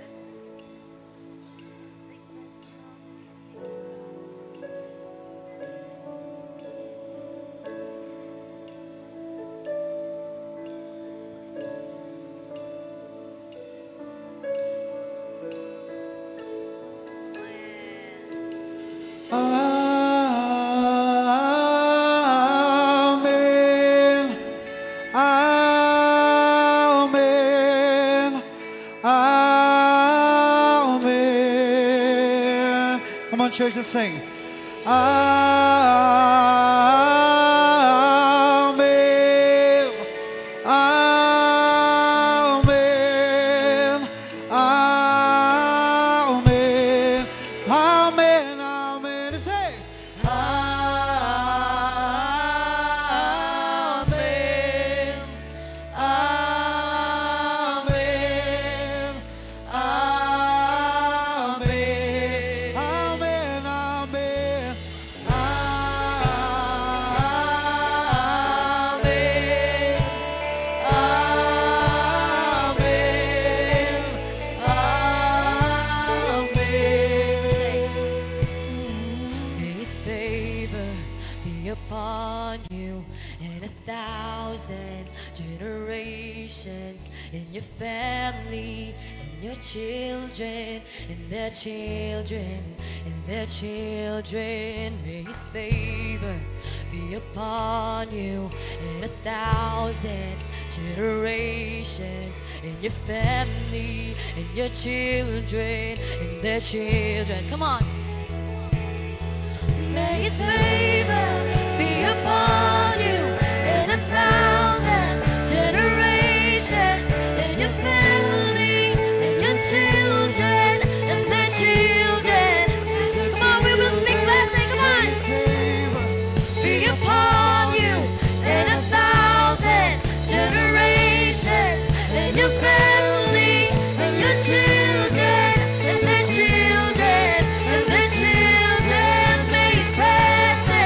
S9: Amen. Amen. Amen. Come on, church, let's sing. Amen. Amen. Amen. Amen. Amen. Say. Amen. Amen. Amen. Amen. Amen.
S1: May His favor be upon you and 1,000 generations in your family, in your children, in their children, in their children. May His favor be upon you and 1,000 generations in your family, in your children, in their children. Come on. May His favor be upon you and 1,000 generations in your family, in your children, and their children. Come on, we will speak blessing. Come on. Be upon you and 1,000 generations in your family, in your children, and their children, and their children. May His presence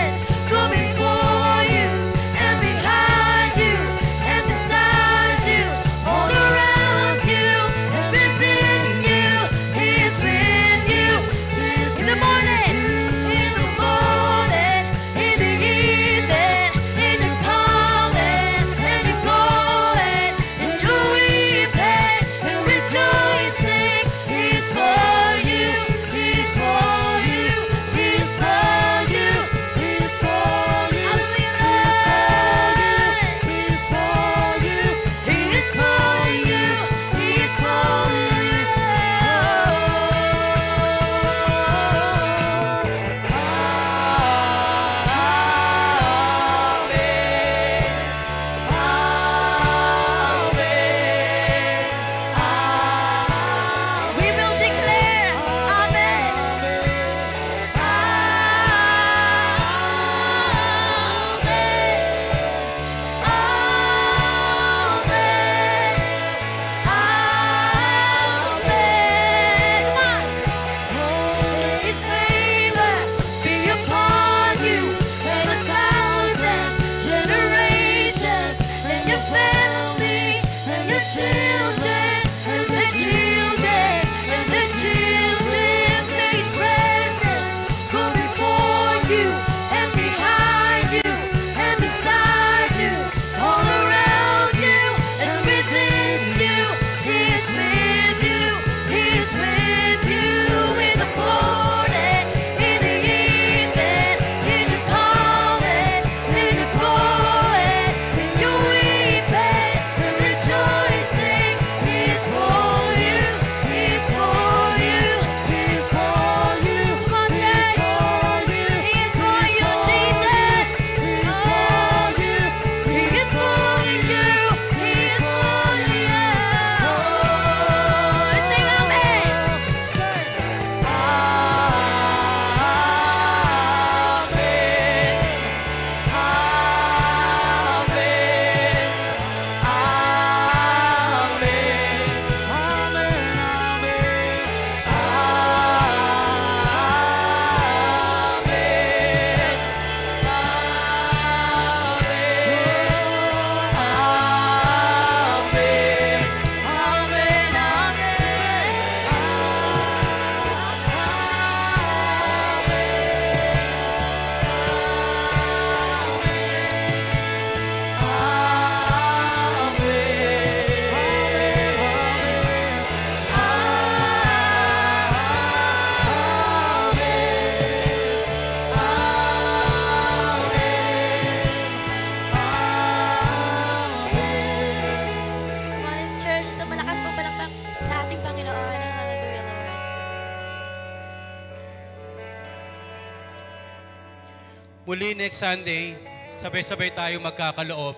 S7: Muli next Sunday, sabay-sabay tayo magkakaloob.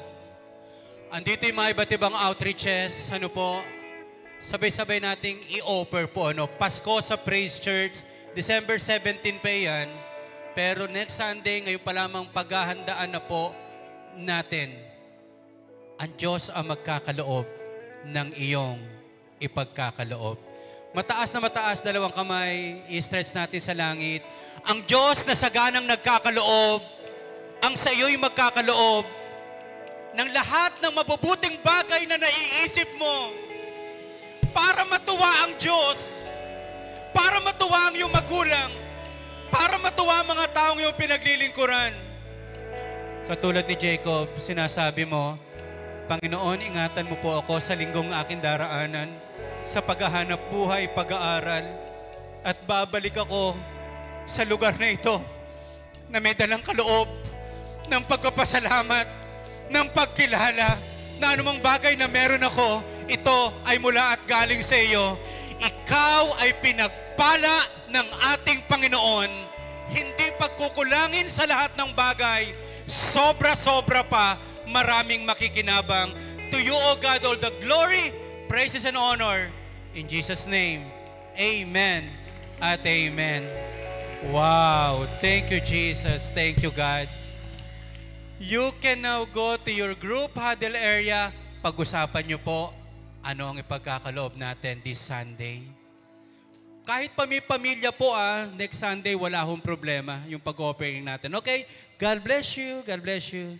S7: Andito yung mga iba't ibang outreaches, ano po, sabay-sabay nating i-offer po, ano, Pasko sa Praise Church, December 17 pa yan, pero next Sunday, ngayon pa lamang paghahandaan na po natin. Ang Diyos ang magkakaloob ng iyong ipagkakaloob. Mataas na mataas, dalawang kamay, i-stretch natin sa langit. Ang Diyos na saganang nagkakaloob, ang sa iyo'y magkakaloob ng lahat ng mabubuting bagay na naiisip mo para matuwa ang Diyos, para matuwa ang iyong magulang, para matuwa ang mga taong iyong pinaglilingkuran. Katulad ni Jacob, sinasabi mo, Panginoon, ingatan mo po ako sa linggong aking daraanan, sa paghahanap buhay, pag-aaral, at babalik ako sa lugar na ito na may dalang kaloob ng pagpapasalamat, ng pagkilala, na anumang bagay na meron ako, ito ay mula at galing sa iyo. Ikaw ay pinagpala ng ating Panginoon, hindi pagkukulangin sa lahat ng bagay, sobra-sobra pa, maraming makikinabang. To you, O God, all the glory, praises and honor. In Jesus' name, amen at amen. Wow. Thank you, Jesus. Thank you, God. You can now go to your group huddle area. Pag-usapan niyo po ano ang ipagkakaloob natin this Sunday. Kahit pamilya po next Sunday wala hong problema yung pag-offering natin. Okay? God bless you. God bless you.